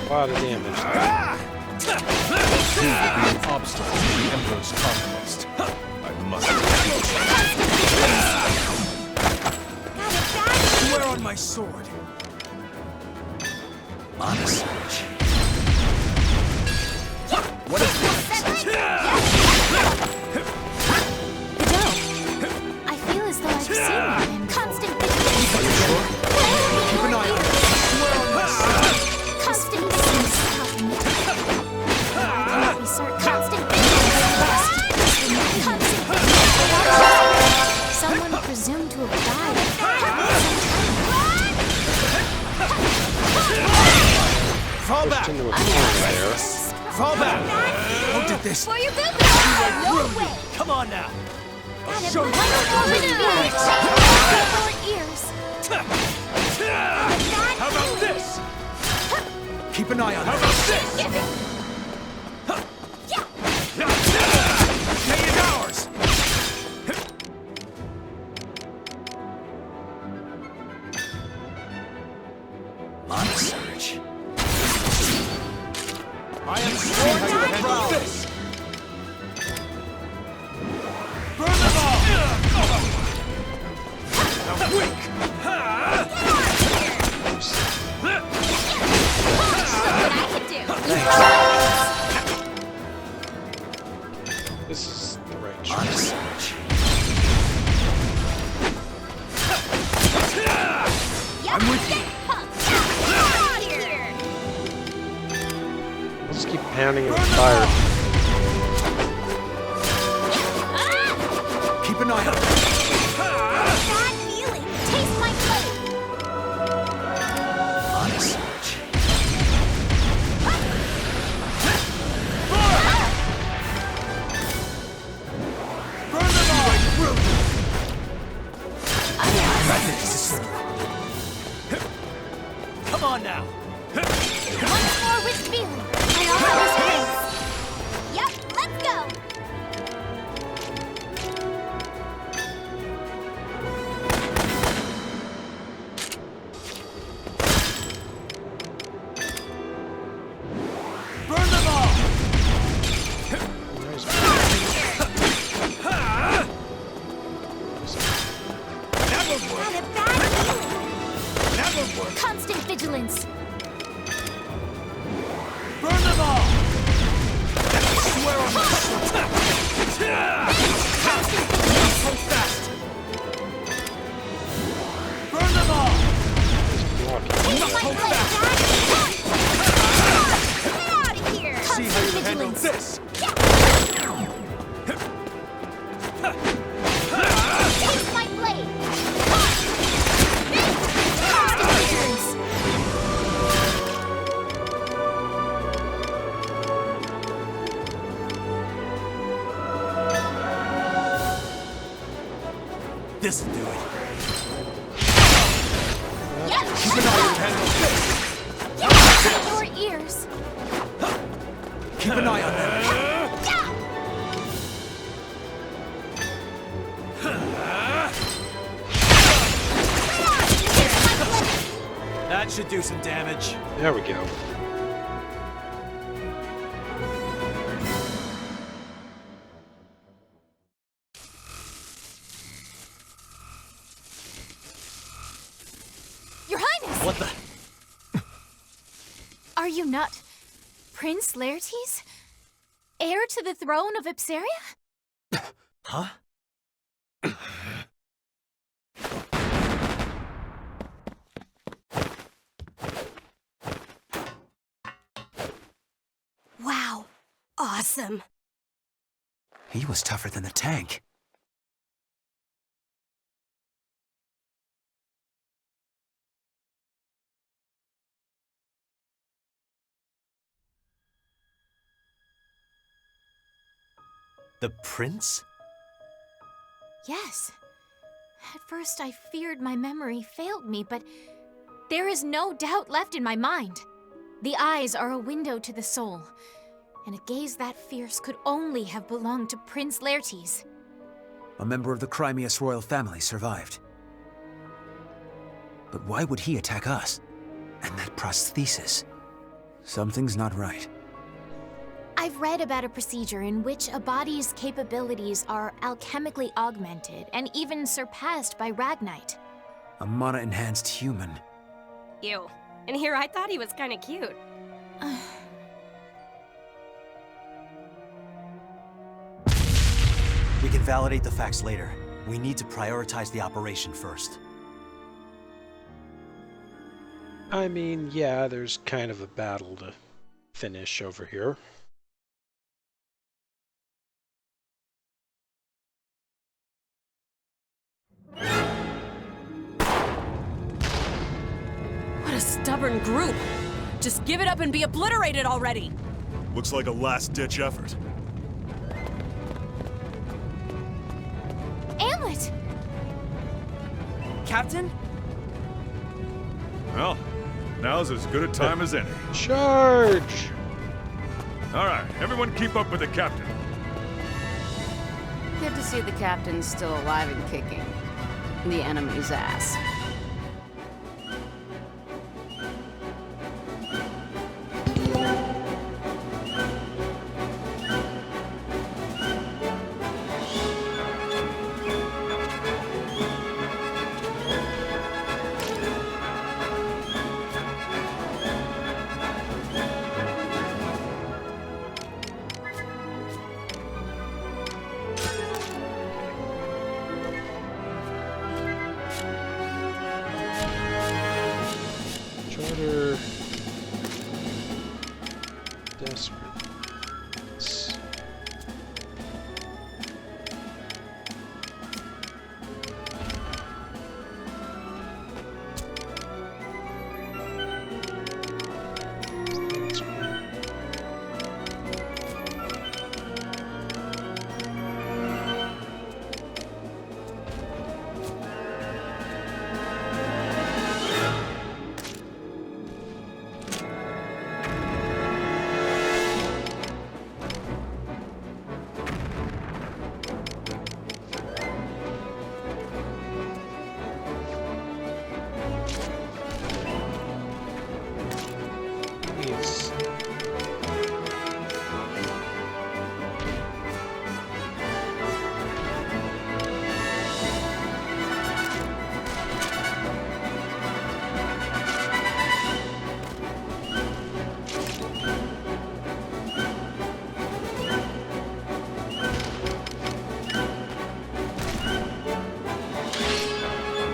A lot of damage. Seems to be an obstacle to the Emperor's conquest. I must. Swear on my sword. Honest. What is this? I feel as though I've seen one in constant vigilance. Are you sure? Keep an eye on it. Swear on my sword. Constant vigilance. I cannot be certain. Constant vigilance. Constant vigilance. Someone presumed to have died. Fall back! Into a corner there. Fall back! Who did this? For your good. No way. Come on now! Show me ears. How about this? Keep an eye on How this. about this? Take it ours! On search. I am sworn to handle this! Burn them all! Now weak! What I can do. This is the right On choice. search. I'm with you. Let's keep pounding it with fire. Keep an eye on it. Bad feeling. Taste my blade. On search. Burn them all! Come on now! Once more with feeling. I know how this feels. Yep, let's go. Burn them all! Never work! Had a bad feeling. Never work! Constant vigilance. Burn them all! Swear on my sword! Constant vigilance. Hold fast! Burn them all! Taste my Hold blade. fast! Get out of here. See how you handle vigilance. this! Taste my blade. Constant vigilance. This'll do it. Yep, Keep let's an eye go. on handle this! Yep, your ears. Keep an eye on them. That should do some damage. There we go. Your Highness! What the? Are you not Prince Laertes? Heir to the throne of Ipsaria? Huh? Wow. Awesome. He was tougher than the tank. The prince? Yes. At first I feared my memory failed me, but there is no doubt left in my mind. The eyes are a window to the soul, and a gaze that fierce could only have belonged to Prince Laertes. A member of the Crimeus royal family survived. But why would he attack us? And that prosthesis? Something's not right. I've read about a procedure in which a body's capabilities are alchemically augmented and even surpassed by Ragnite. A mana-enhanced human. Ew. And here I thought he was kinda cute. We can validate the facts later. We need to prioritize the operation first. I mean, yeah, there's kind of a battle to finish over here. What a stubborn group! Just give it up and be obliterated already! Looks like a last-ditch effort. Amlet! Captain? Well, now's as good a time as any. Charge! All right, everyone keep up with the captain. Good to see the captain's still alive and kicking the enemy's ass. Charter. Desperate.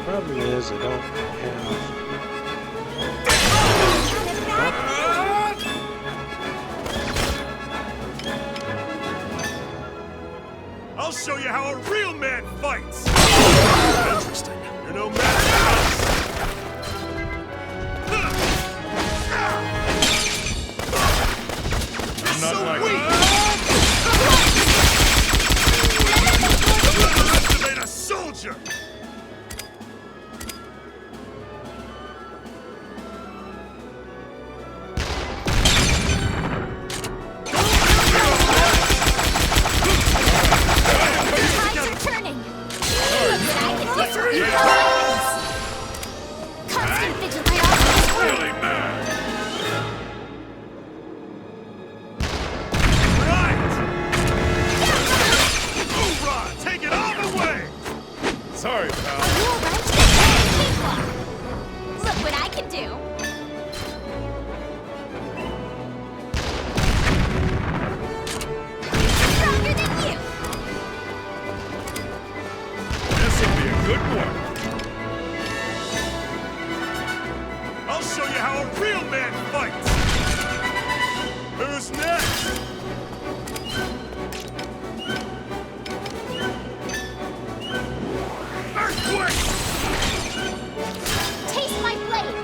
Problem is, I don't have... I'll show you how a real man fights! Interesting. You're no match for us! I'm not so like weak! Underestimate a soldier! Tides are turning! Look what I can do! Constant vigilance! really mad. Right! Hoorah! Take it all the way! Sorry, pal. Are you alright? Look what I can do! Stronger than you! This'll be a good one. I'll show you how a real man fights! Who's next? Earthquake! Taste my blade!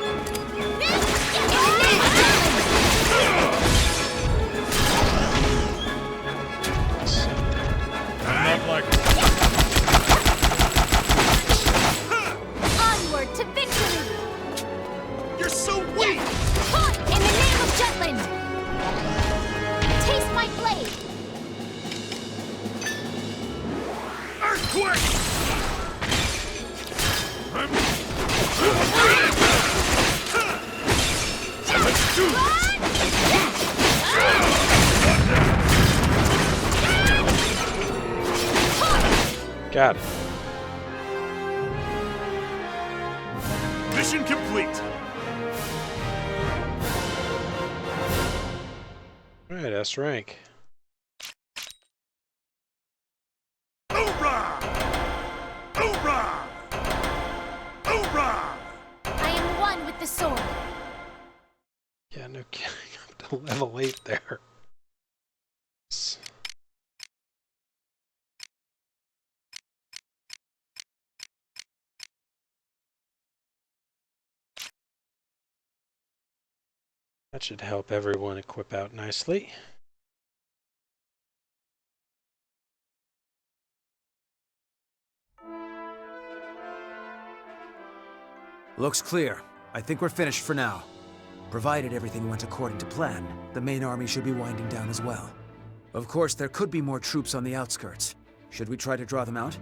I'm not like Onward to victory! You're so weak! Taunt in the name of Jutland! Taste my Got it. Mission complete. Alright, S rank. Hoorah! Hoorah! Hoorah! I am one with the sword. Yeah, no kidding. Up to level 8 there. That should help everyone equip out nicely. Looks clear. I think we're finished for now. Provided everything went according to plan, the main army should be winding down as well. Of course, there could be more troops on the outskirts. Should we try to draw them out?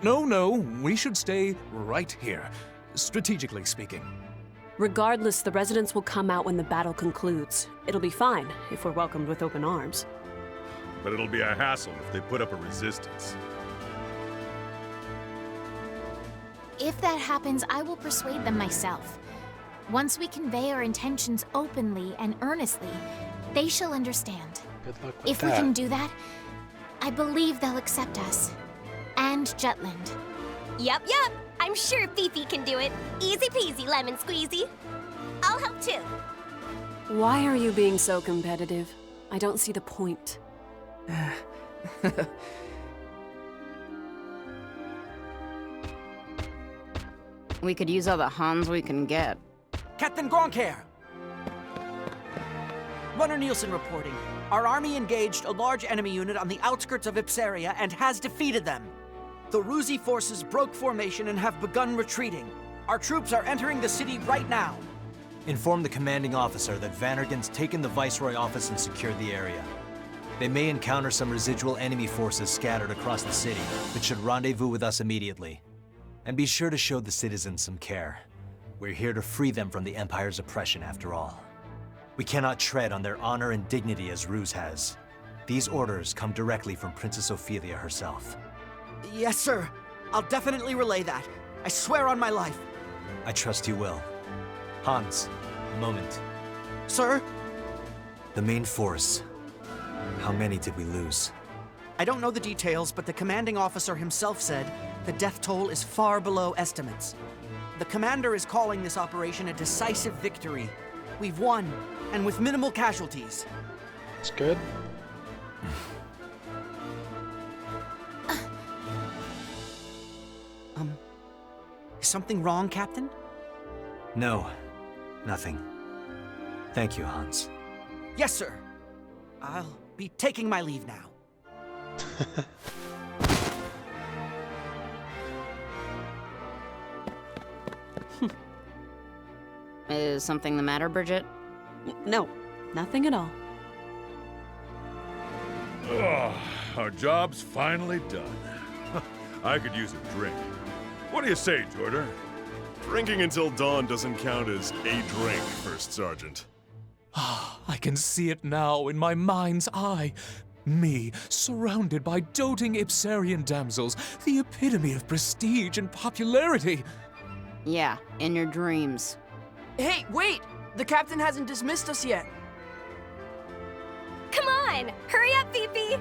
No, we should stay right here, strategically speaking. Regardless, the residents will come out when the battle concludes. It'll be fine if we're welcomed with open arms. But it'll be a hassle if they put up a resistance. If that happens, I will persuade them myself. Once we convey our intentions openly and earnestly, they shall understand. Good luck with If that. we can do that, I believe they'll accept us. And Jutland. Yup. I'm sure Fifi can do it. Easy peasy, lemon squeezy. I'll help too. Why are you being so competitive? I don't see the point. We could use all the Hans we can get. Captain Gronkair! Runner Nielsen reporting. Our army engaged a large enemy unit on the outskirts of Ipsaria and has defeated them. The Ruzi forces broke formation and have begun retreating. Our troops are entering the city right now. Inform the commanding officer that Vannergan's taken the Viceroy office and secured the area. They may encounter some residual enemy forces scattered across the city, but should rendezvous with us immediately. And be sure to show the citizens some care. We're here to free them from the Empire's oppression, after all. We cannot tread on their honor and dignity as Ruse has. These orders come directly from Princess Ophelia herself. Yes, sir. I'll definitely relay that. I swear on my life. I trust you will. Hans, a moment. Sir? The main force. How many did we lose? I don't know the details, but the commanding officer himself said the death toll is far below estimates. The commander is calling this operation a decisive victory. We've won, and with minimal casualties. That's good. Is something wrong, Captain? No, nothing. Thank you, Hans. Yes, sir. I'll be taking my leave now. Is something the matter, Bridget? No, nothing at all. Ugh, our job's finally done. I could use a drink. What do you say, Jordan? Drinking until dawn doesn't count as a drink, First Sergeant. I can see it now in my mind's eye. Me, surrounded by doting Ipsarian damsels, the epitome of prestige and popularity. Yeah, in your dreams. Hey, wait! The captain hasn't dismissed us yet. Come on! Hurry up, Fifi!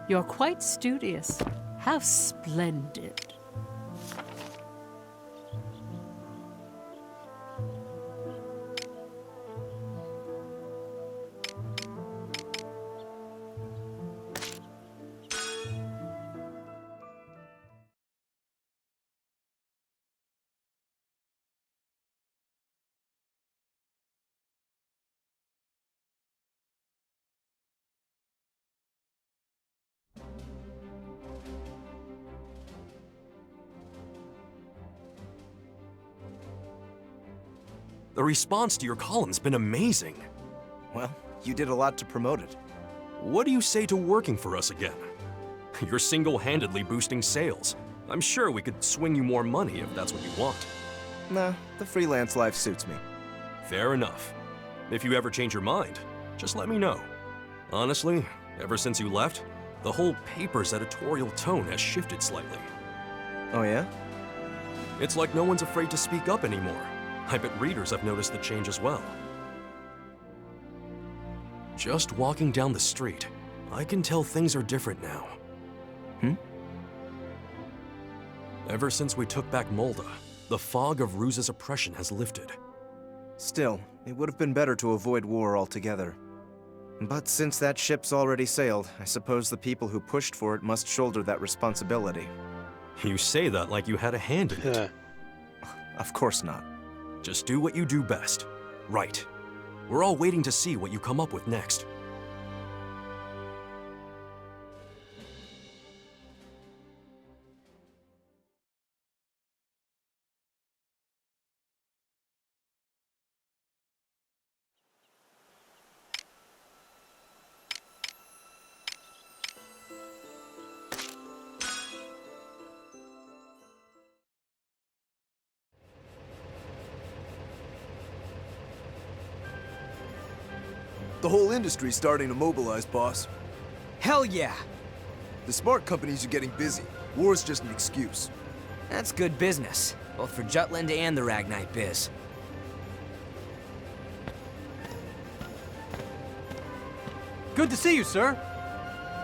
You're quite studious. How splendid. The response to your column's been amazing. Well, you did a lot to promote it. What do you say to working for us again? You're single-handedly boosting sales. I'm sure we could swing you more money if that's what you want. Nah, the freelance life suits me. Fair enough. If you ever change your mind, just let me know. Honestly, ever since you left, the whole paper's editorial tone has shifted slightly. Oh yeah? It's like no one's afraid to speak up anymore. I bet readers have noticed the change as well. Just walking down the street, I can tell things are different now. Ever since we took back Molda, the fog of Ruse's oppression has lifted. Still, it would have been better to avoid war altogether. But since that ship's already sailed, I suppose the people who pushed for it must shoulder that responsibility. You say that like you had a hand in it. Of course not. Just do what you do best. Right. We're all waiting to see what you come up with next. The whole industry's starting to mobilize, boss. Hell yeah! The smart companies are getting busy. War's just an excuse. That's good business, both for Jutland and the Ragnite biz. Good to see you, sir.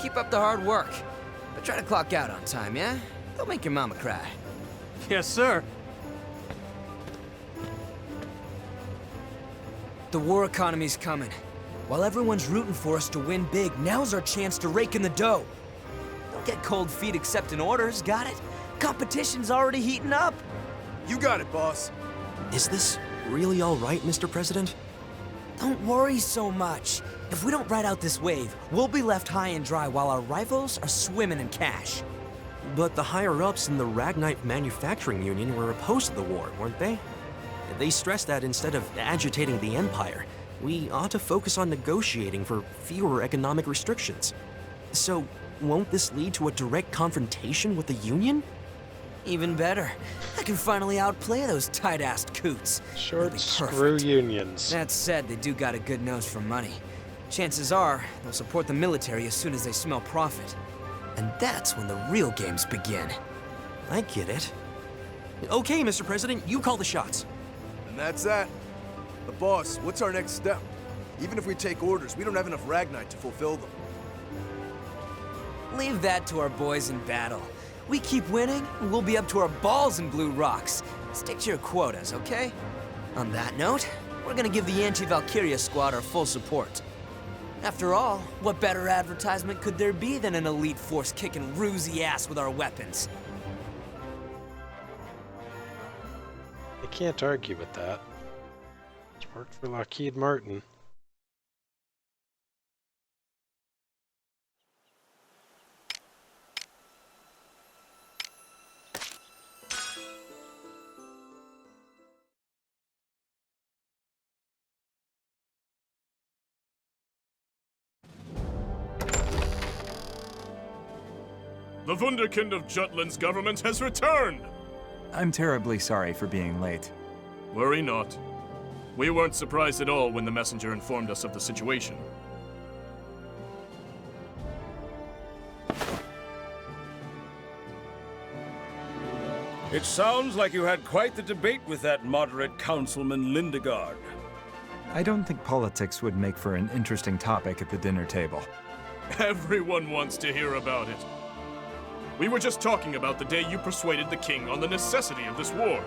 Keep up the hard work, but try to clock out on time, yeah? Don't make your mama cry. Yes, sir. The war economy's coming. While everyone's rooting for us to win big, now's our chance to rake in the dough. Don't get cold feet accepting orders, got it? Competition's already heating up. You got it, boss. Is this really all right, Mr. President? Don't worry so much. If we don't ride out this wave, we'll be left high and dry while our rivals are swimming in cash. But the higher-ups in the Ragnite Manufacturing Union were opposed to the war, weren't they? They stressed that instead of agitating the Empire, we ought to focus on negotiating for fewer economic restrictions. So, won't this lead to a direct confrontation with the Union? Even better. I can finally outplay those tight-assed coots. Short screw unions. That said, they do got a good nose for money. Chances are, they'll support the military as soon as they smell profit. And that's when the real games begin. I get it. Okay, Mr. President, you call the shots. And that's that. But boss, what's our next step? Even if we take orders, we don't have enough Ragnite to fulfill them. Leave that to our boys in battle. We keep winning, and we'll be up to our balls in blue rocks. Stick to your quotas, okay? On that note, we're gonna give the anti-Valkyria squad our full support. After all, what better advertisement could there be than an elite force kicking Rusey ass with our weapons? I can't argue with that. It's worked for Lockheed Martin. The Wunderkind of Jutland's government has returned! I'm terribly sorry for being late. Worry not. We weren't surprised at all when the messenger informed us of the situation. It sounds like you had quite the debate with that moderate Councilman Lindegard. I don't think politics would make for an interesting topic at the dinner table. Everyone wants to hear about it. We were just talking about the day you persuaded the king on the necessity of this war.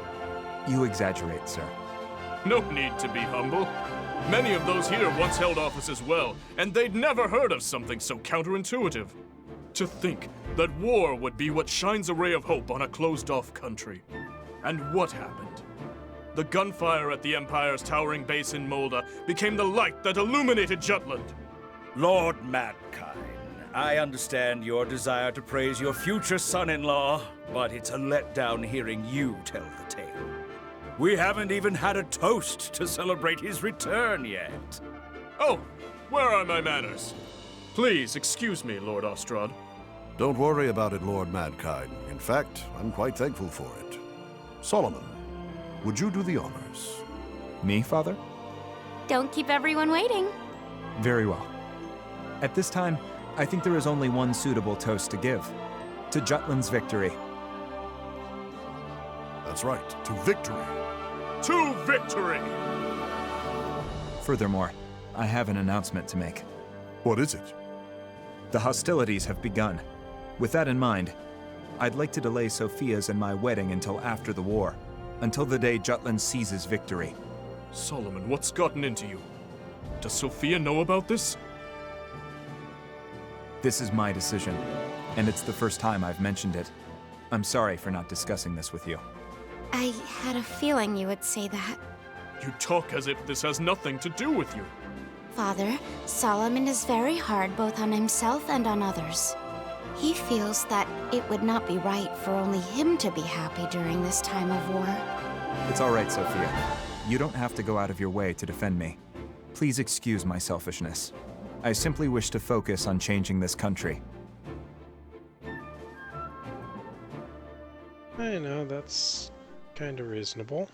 You exaggerate, sir. No need to be humble. Many of those here once held office as well, and they'd never heard of something so counterintuitive. To think that war would be what shines a ray of hope on a closed-off country. And what happened? The gunfire at the Empire's towering base in Molda became the light that illuminated Jutland. Lord Mankind, I understand your desire to praise your future son-in-law, but it's a letdown hearing you tell the tale. We haven't even had a toast to celebrate his return yet. Oh, where are my manners? Please excuse me, Lord Ostrad. Don't worry about it, Lord Madkine. In fact, I'm quite thankful for it. Solomon, would you do the honors? Me, Father? Don't keep everyone waiting. Very well. At this time, I think there is only one suitable toast to give. To Jutland's victory. That's right, to victory. To victory! Furthermore, I have an announcement to make. What is it? The hostilities have begun. With that in mind, I'd like to delay Sophia's and my wedding until after the war. Until the day Jutland seizes victory. Solomon, what's gotten into you? Does Sophia know about this? This is my decision, and it's the first time I've mentioned it. I'm sorry for not discussing this with you. I had a feeling you would say that. You talk as if this has nothing to do with you. Father, Solomon is very hard both on himself and on others. He feels that it would not be right for only him to be happy during this time of war. It's all right, Sophia. You don't have to go out of your way to defend me. Please excuse my selfishness. I simply wish to focus on changing this country. I know, that's kind of reasonable.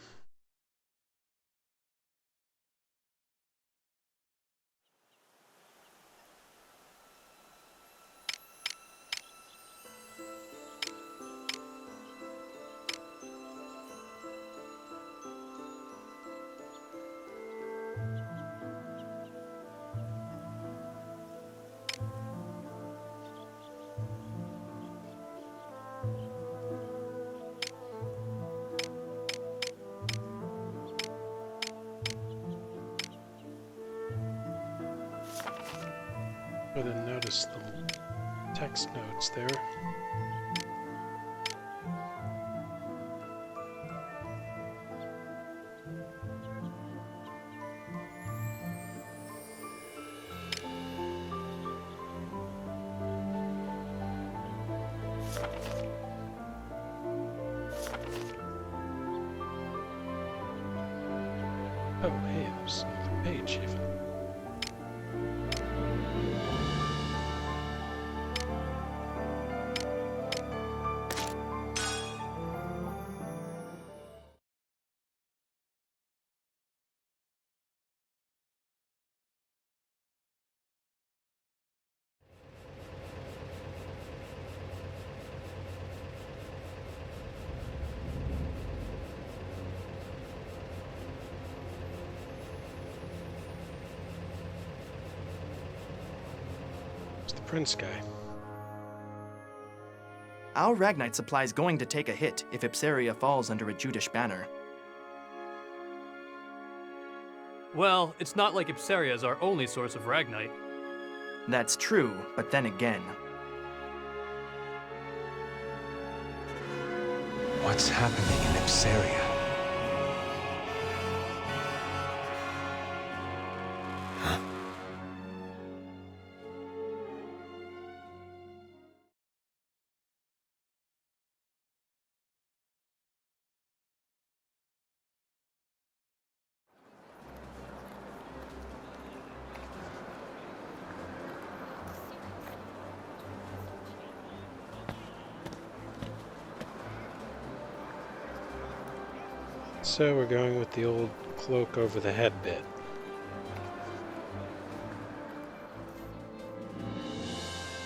I didn't notice the text notes there. Oh, hey, there's another page even. Prince guy. Our Ragnite supply is going to take a hit if Ipsaria falls under a Judish banner. Well, it's not like Ipsaria is our only source of Ragnite. That's true, but then again... What's happening in Ipsaria? So we're going with the old cloak over the head bit.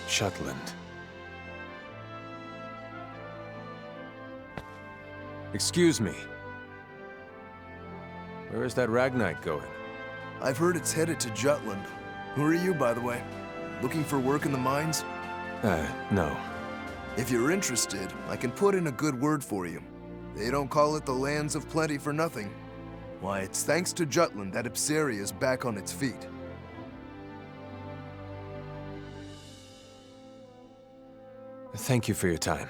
Jutland. Excuse me. Where is that Ragnite going? I've heard it's headed to Jutland. Who are you, by the way? Looking for work in the mines? No. If you're interested, I can put in a good word for you. They don't call it the Lands of Plenty for nothing. Why, it's thanks to Jutland that Ipsaria is back on its feet. Thank you for your time.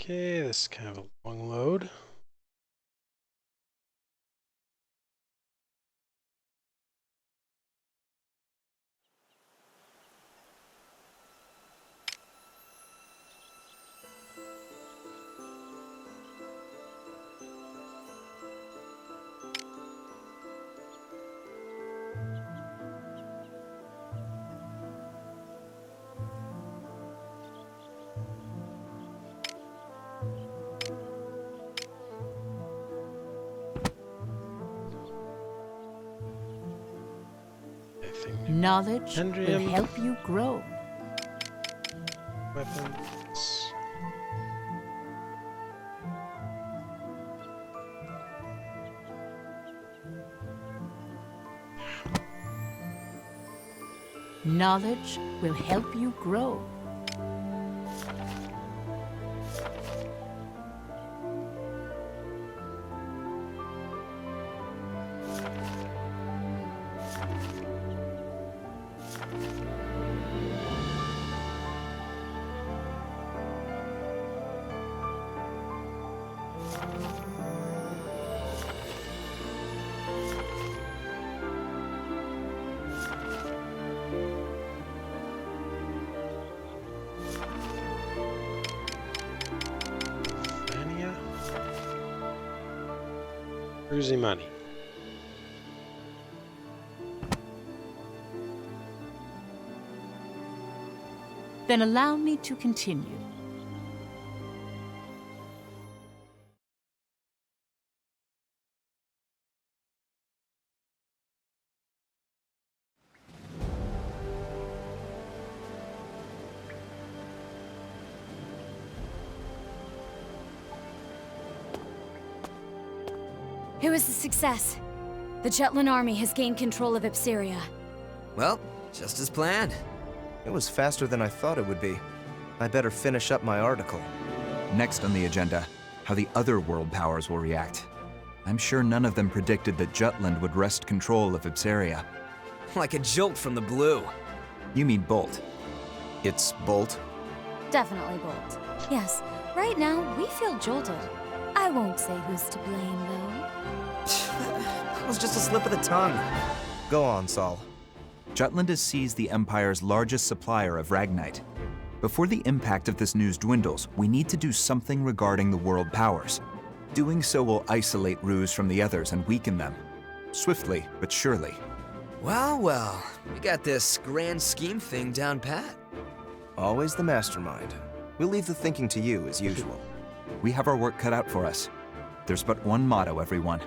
Okay, this is kind of a long load. Knowledge will Andrium. help you grow. Weapons. Knowledge will help you grow. Cruisy money. Then allow me to continue. It was a success. The Jutland army has gained control of Ipseria. Well, just as planned. It was faster than I thought it would be. I better finish up my article. Next on the agenda, how the other world powers will react. I'm sure none of them predicted that Jutland would wrest control of Ipseria. Like a jolt from the blue. You mean bolt. It's Bolt? Definitely Bolt. Yes, right now we feel jolted. I won't say who's to blame, though. That was just a slip of the tongue. Go on, Saul. Jutland has seized the Empire's largest supplier of Ragnite. Before the impact of this news dwindles, we need to do something regarding the world powers. Doing so will isolate Ruse from the others and weaken them. Swiftly, but surely. Well, well, we got this grand scheme thing down pat. Always the mastermind. We'll leave the thinking to you, as usual. We have our work cut out for us. There's but one motto, everyone.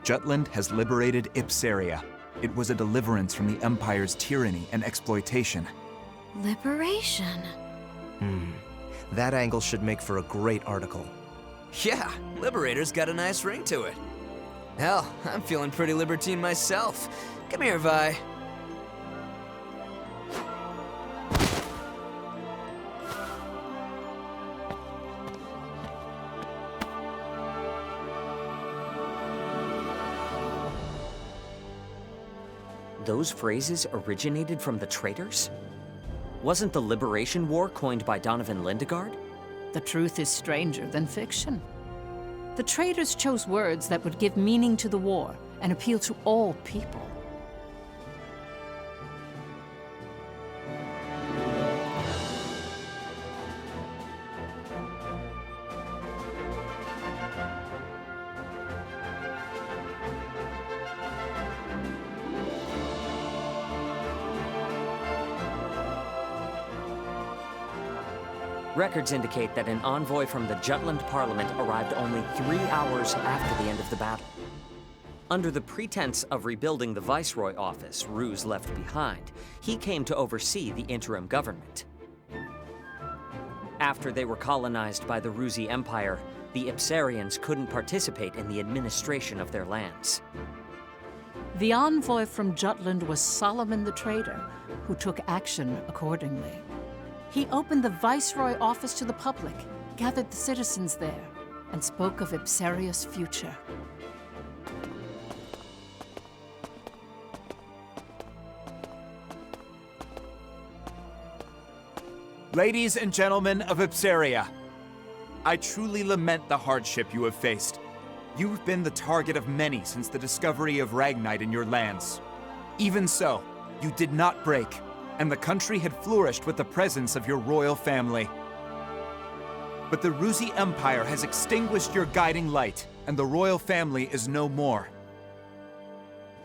Jutland has liberated Ipseria. It was a deliverance from the Empire's tyranny and exploitation. Liberation. That angle should make for a great article. Yeah, Liberator's got a nice ring to it. Hell, I'm feeling pretty libertine myself. Come here, Vi. Those phrases originated from the traitors? Wasn't the Liberation War coined by Donovan Lindegard? The truth is stranger than fiction. The traitors chose words that would give meaning to the war and appeal to all people. Records indicate that an envoy from the Jutland Parliament arrived only 3 hours after the end of the battle. Under the pretense of rebuilding the Viceroy office Ruse left behind, he came to oversee the interim government. After they were colonized by the Rusi Empire, the Ipsarians couldn't participate in the administration of their lands. The envoy from Jutland was Solomon the Trader, who took action accordingly. He opened the Viceroy office to the public, gathered the citizens there, and spoke of Ipseria's future. Ladies and gentlemen of Ipseria, I truly lament the hardship you have faced. You've been the target of many since the discovery of Ragnite in your lands. Even so, you did not break, and the country had flourished with the presence of your royal family. But the Ruzi Empire has extinguished your guiding light, and the royal family is no more.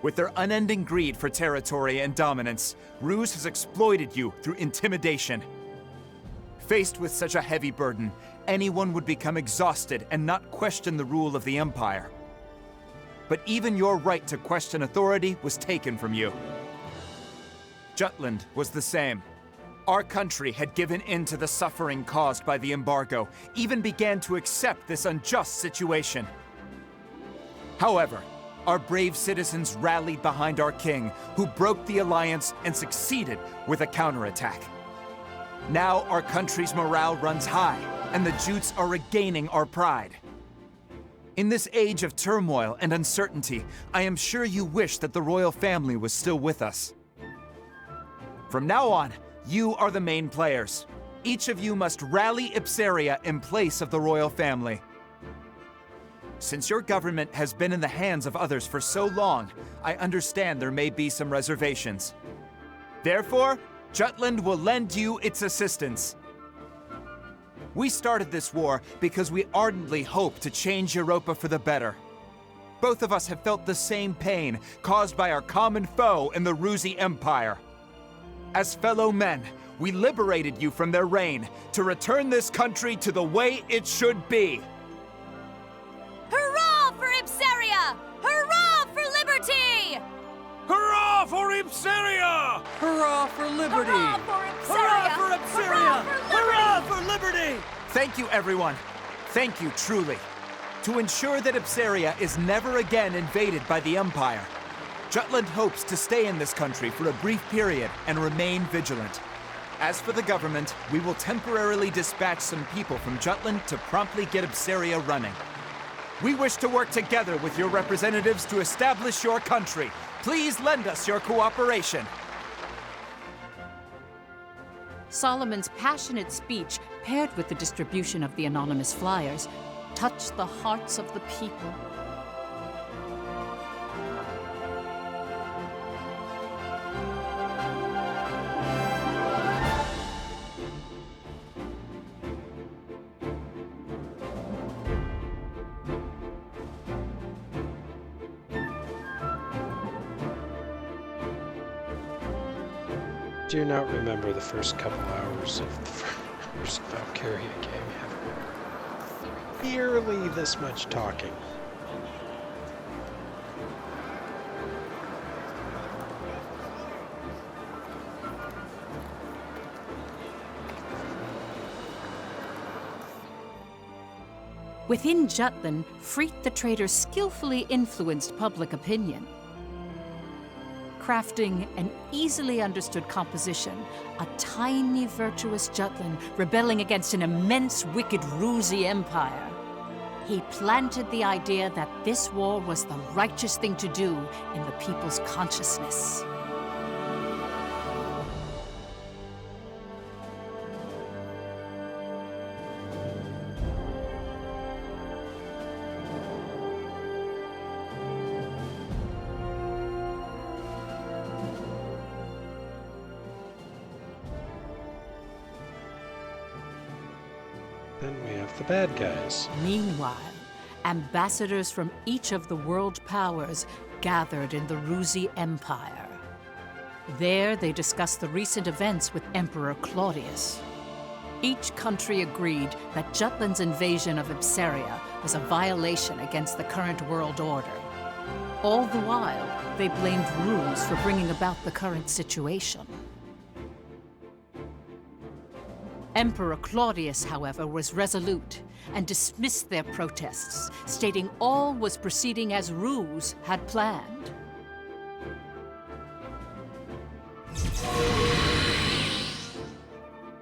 With their unending greed for territory and dominance, Ruse has exploited you through intimidation. Faced with such a heavy burden, anyone would become exhausted and not question the rule of the Empire. But even your right to question authority was taken from you. Jutland was the same. Our country had given in to the suffering caused by the embargo, even began to accept this unjust situation. However, our brave citizens rallied behind our king, who broke the alliance and succeeded with a counterattack. Now our country's morale runs high, and the Jutes are regaining our pride. In this age of turmoil and uncertainty, I am sure you wish that the royal family was still with us. From now on, you are the main players. Each of you must rally Ipsaria in place of the royal family. Since your government has been in the hands of others for so long, I understand there may be some reservations. Therefore, Jutland will lend you its assistance. We started this war because we ardently hope to change Europa for the better. Both of us have felt the same pain caused by our common foe in the Ruzi Empire. As fellow men, we liberated you from their reign to return this country to the way it should be. Hurrah for Ipsaria! Hurrah for liberty! Hurrah for Ipsaria! Hurrah for liberty! Hurrah for Hurrah Ipsaria! for Ipsaria! Hurrah for liberty! Thank you, everyone. Thank you, truly. To ensure that Ipsaria is never again invaded by the Empire, Jutland hopes to stay in this country for a brief period and remain vigilant. As for the government, we will temporarily dispatch some people from Jutland to promptly get Ipsaria running. We wish to work together with your representatives to establish your country. Please lend us your cooperation. Solomon's passionate speech, paired with the distribution of the anonymous flyers, touched the hearts of the people. Do not remember the first couple hours of the first Valkyria game. Barely this much talking. Within Jutland, Freet the Traitor skillfully influenced public opinion. Crafting an easily understood composition, a tiny virtuous Jutland rebelling against an immense wicked Ruzi empire. He planted the idea that this war was the righteous thing to do in the people's consciousness. Then we have the bad guys. Meanwhile, ambassadors from each of the world powers gathered in the Ruzi Empire. There, they discussed the recent events with Emperor Claudius. Each country agreed that Jutland's invasion of Ipsaria was a violation against the current world order. All the while, they blamed Ruse for bringing about the current situation. Emperor Claudius, however, was resolute and dismissed their protests, stating all was proceeding as Ruse had planned.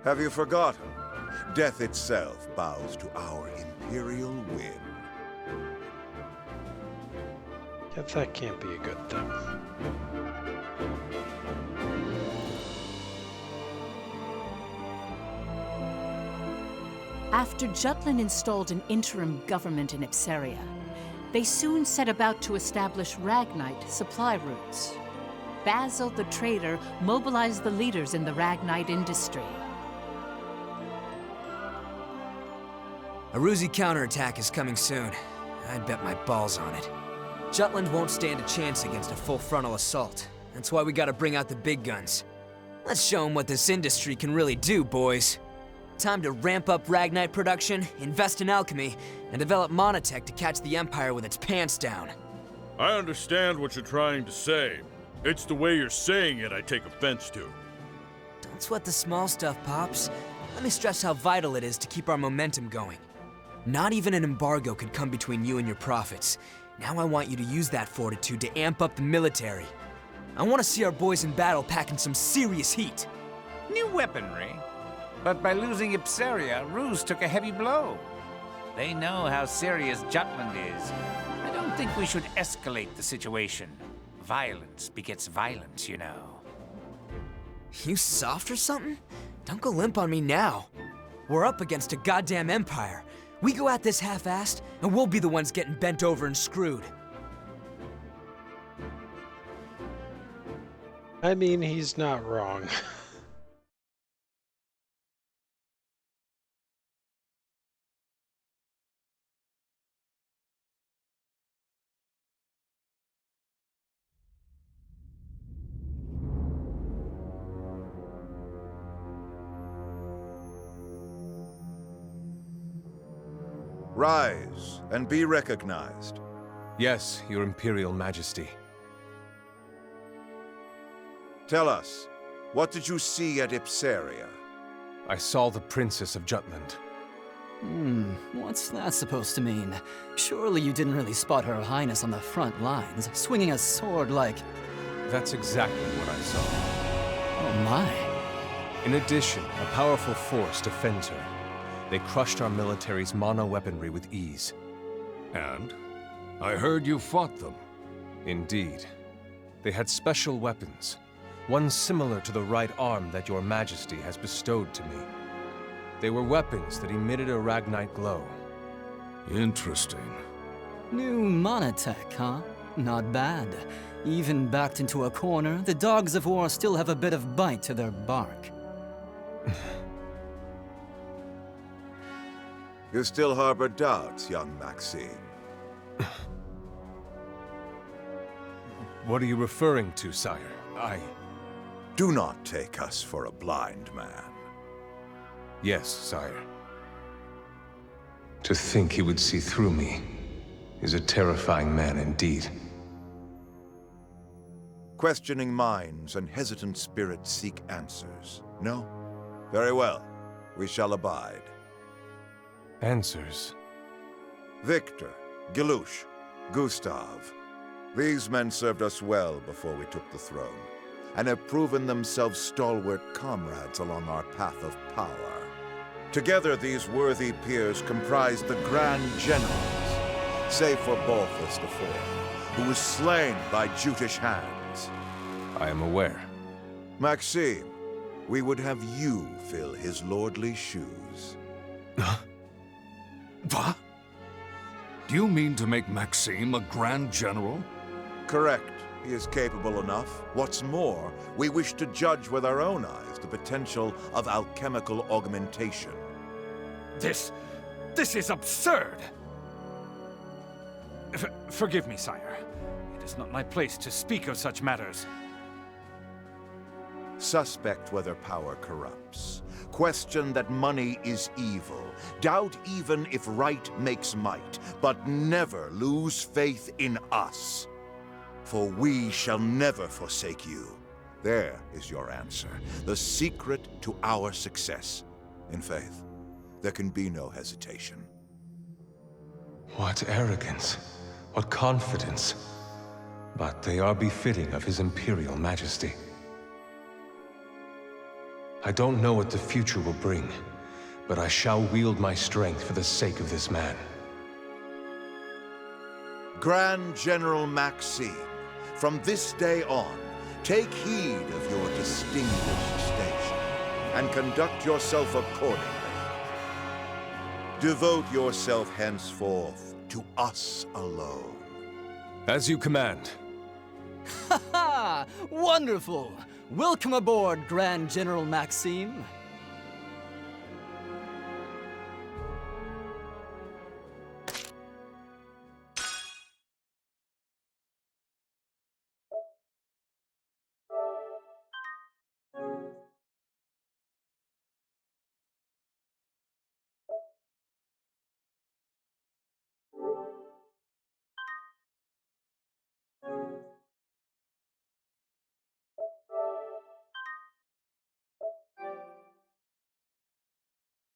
Have you forgotten? Death itself bows to our imperial whim. Yeah, that can't be a good thing. After Jutland installed an interim government in Ipsaria, they soon set about to establish Ragnite supply routes. Basil the trader mobilized the leaders in the Ragnite industry. A Roozy counterattack is coming soon. I'd bet my balls on it. Jutland won't stand a chance against a full frontal assault. That's why we gotta bring out the big guns. Let's show them what this industry can really do, boys. Time to ramp up Ragnite production, invest in alchemy, and develop monotech to catch the Empire with its pants down. I understand what you're trying to say. It's the way you're saying it I take offense to. Don't sweat the small stuff, Pops. Let me stress how vital it is to keep our momentum going. Not even an embargo could come between you and your profits. Now I want you to use that fortitude to amp up the military. I want to see our boys in battle packing some serious heat. New weaponry? But by losing Ipsaria, Ruse took a heavy blow. They know how serious Jutland is. I don't think we should escalate the situation. Violence begets violence, you know. You soft or something? Don't go limp on me now. We're up against a goddamn empire. We go at this half-assed, and we'll be the ones getting bent over and screwed. I mean, he's not wrong. Rise and be recognized. Yes, Your Imperial Majesty. Tell us, what did you see at Ipsaria? I saw the Princess of Jutland. What's that supposed to mean? Surely you didn't really spot Her Highness on the front lines, swinging a sword like... That's exactly what I saw. Oh my. In addition, a powerful force defends her. They crushed our military's mono-weaponry with ease. And? I heard you fought them. Indeed. They had special weapons. One similar to the right arm that Your Majesty has bestowed to me. They were weapons that emitted a Ragnite glow. Interesting. New monotech, huh? Not bad. Even backed into a corner, the dogs of war still have a bit of bite to their bark. You still harbor doubts, young Maxime. What are you referring to, sire? Do not take us for a blind man. Yes, sire. To think he would see through me is a terrifying man indeed. Questioning minds and hesitant spirits seek answers. No? Very well. We shall abide. Answers? Victor, Gelouche, Gustav. These men served us well before we took the throne, and have proven themselves stalwart comrades along our path of power. Together, these worthy peers comprise the Grand Generals, save for Balthus IV, who was slain by Jutish hands. I am aware. Maxime, we would have you fill his lordly shoes. What? Do you mean to make Maxime a Grand General? Correct. He is capable enough. What's more, we wish to judge with our own eyes the potential of alchemical augmentation. This is absurd! Forgive me, sire. It is not my place to speak of such matters. Suspect whether power corrupts. Question that money is evil. Doubt even if right makes might. But never lose faith in us. For we shall never forsake you. There is your answer. The secret to our success. In faith, there can be no hesitation. What arrogance. What confidence. But they are befitting of His Imperial Majesty. I don't know what the future will bring, but I shall wield my strength for the sake of this man. Grand General Maxime, from this day on, take heed of your distinguished station, and conduct yourself accordingly. Devote yourself henceforth to us alone. As you command. Ha ha! Wonderful! Welcome aboard, Grand General Maxime.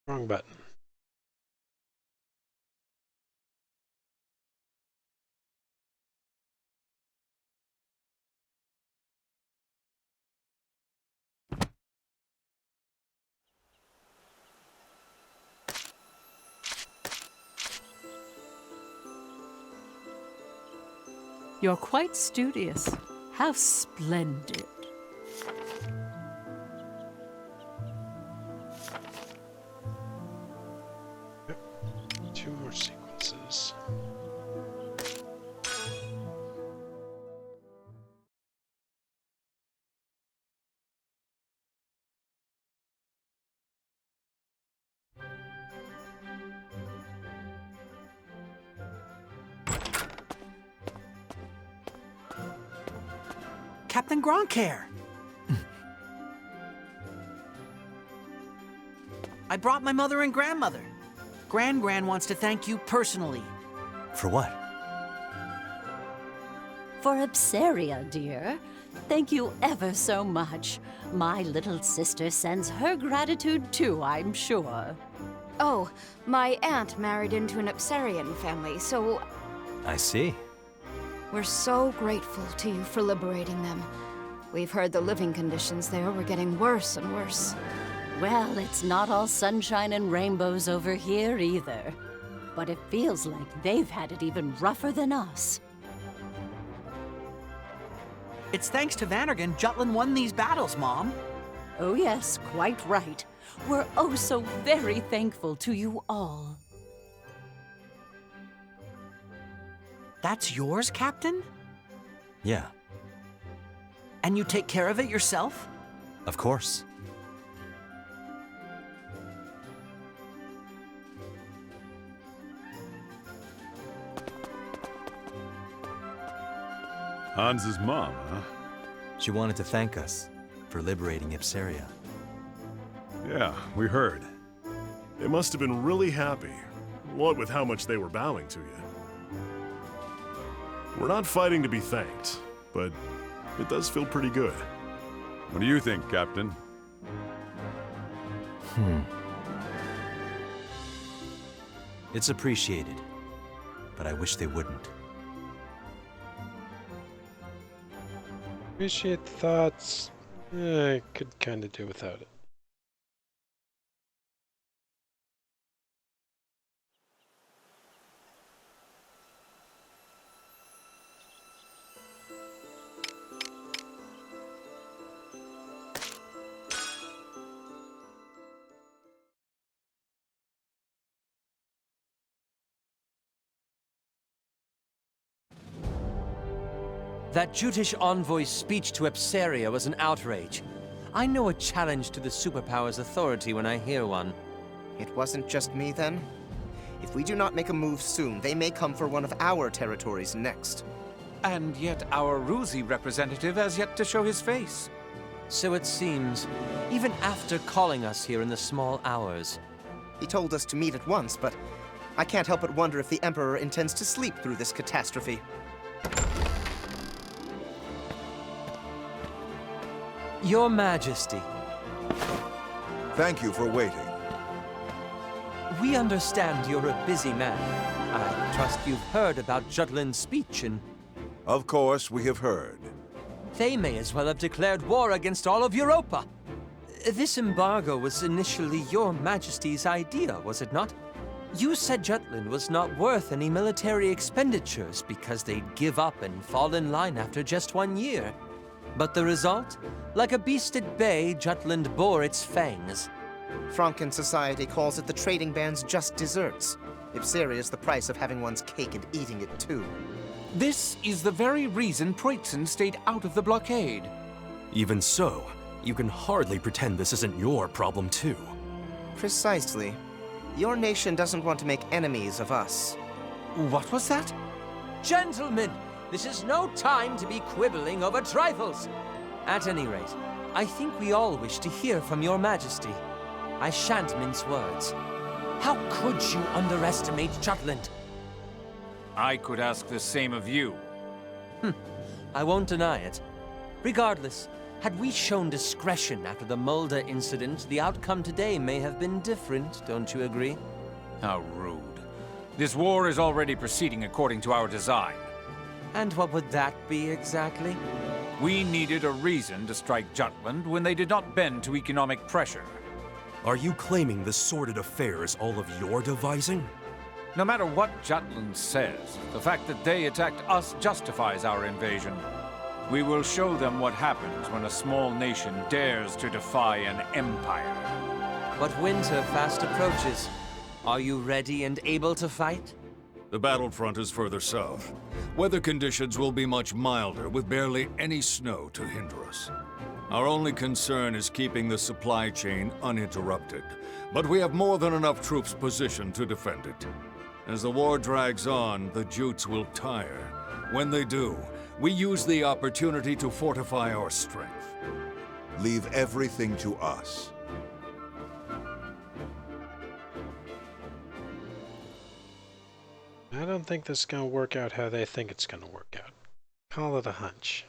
Wrong button. You're quite studious. How splendid. Yep. 2 more sequences. Captain Gronkair! I brought my mother and grandmother. Gran wants to thank you personally. For what? For Ipsaria, dear. Thank you ever so much. My little sister sends her gratitude too, I'm sure. Oh, my aunt married into an Ipsarian family, so I see. we're so grateful to you for liberating them. We've heard the living conditions there were getting worse and worse. Well, it's not all sunshine and rainbows over here either. But it feels like they've had it even rougher than us. It's thanks to Vannergan Jutland won these battles, Mom. Oh yes, quite right. We're oh so very thankful to you all. That's yours, Captain? Yeah, And you take care of it yourself? of course. Hans's mom, huh? She wanted to thank us for liberating Ipsaria. Yeah, we heard. They must have been really happy, what with how much they were bowing to you. We're not fighting to be thanked, but it does feel pretty good. What do you think, Captain? It's appreciated, but I wish they wouldn't. Appreciate the thoughts. I could kind of do without it. That Jutish envoy's speech to Ipsaria was an outrage. I know a challenge to the superpower's authority when I hear one. It wasn't just me, then? If we do not make a move soon, they may come for one of our territories next. And yet our Ruzi representative has yet to show his face. So it seems, even after calling us here in the small hours. He told us to meet at once, but I can't help but wonder if the Emperor intends to sleep through this catastrophe. Your Majesty. Thank you for waiting. We understand you're a busy man. I trust you've heard about Jutland's speech and... Of course, we have heard. They may as well have declared war against all of Europa. This embargo was initially your Majesty's idea, was it not? You said Jutland was not worth any military expenditures because they'd give up and fall in line after just 1 year. But the result? Like a beast at bay, Jutland bore its fangs. Franken society calls it the trading band's just desserts. Ipseria is the price of having one's cake and eating it too. This is the very reason Preutzen stayed out of the blockade. Even so, you can hardly pretend this isn't your problem too. Precisely. Your nation doesn't want to make enemies of us. What was that? Gentlemen, this is no time to be quibbling over trifles. At any rate, I think we all wish to hear from your majesty. I shan't mince words. How could you underestimate Jutland? I could ask the same of you. I won't deny it. Regardless, had we shown discretion after the Mulder incident, the outcome today may have been different, don't you agree? How rude. This war is already proceeding according to our design. And what would that be exactly? We needed a reason to strike Jutland when they did not bend to economic pressure. Are you claiming this sordid affair is all of your devising? No matter what Jutland says, the fact that they attacked us justifies our invasion. We will show them what happens when a small nation dares to defy an empire. But winter fast approaches. Are you ready and able to fight? The battlefront is further south. Weather conditions will be much milder, with barely any snow to hinder us. Our only concern is keeping the supply chain uninterrupted, but we have more than enough troops positioned to defend it. As the war drags on, the Jutes will tire. When they do, we use the opportunity to fortify our strength. Leave everything to us. I don't think this is going to work out how they think it's going to work out. Call it a hunch.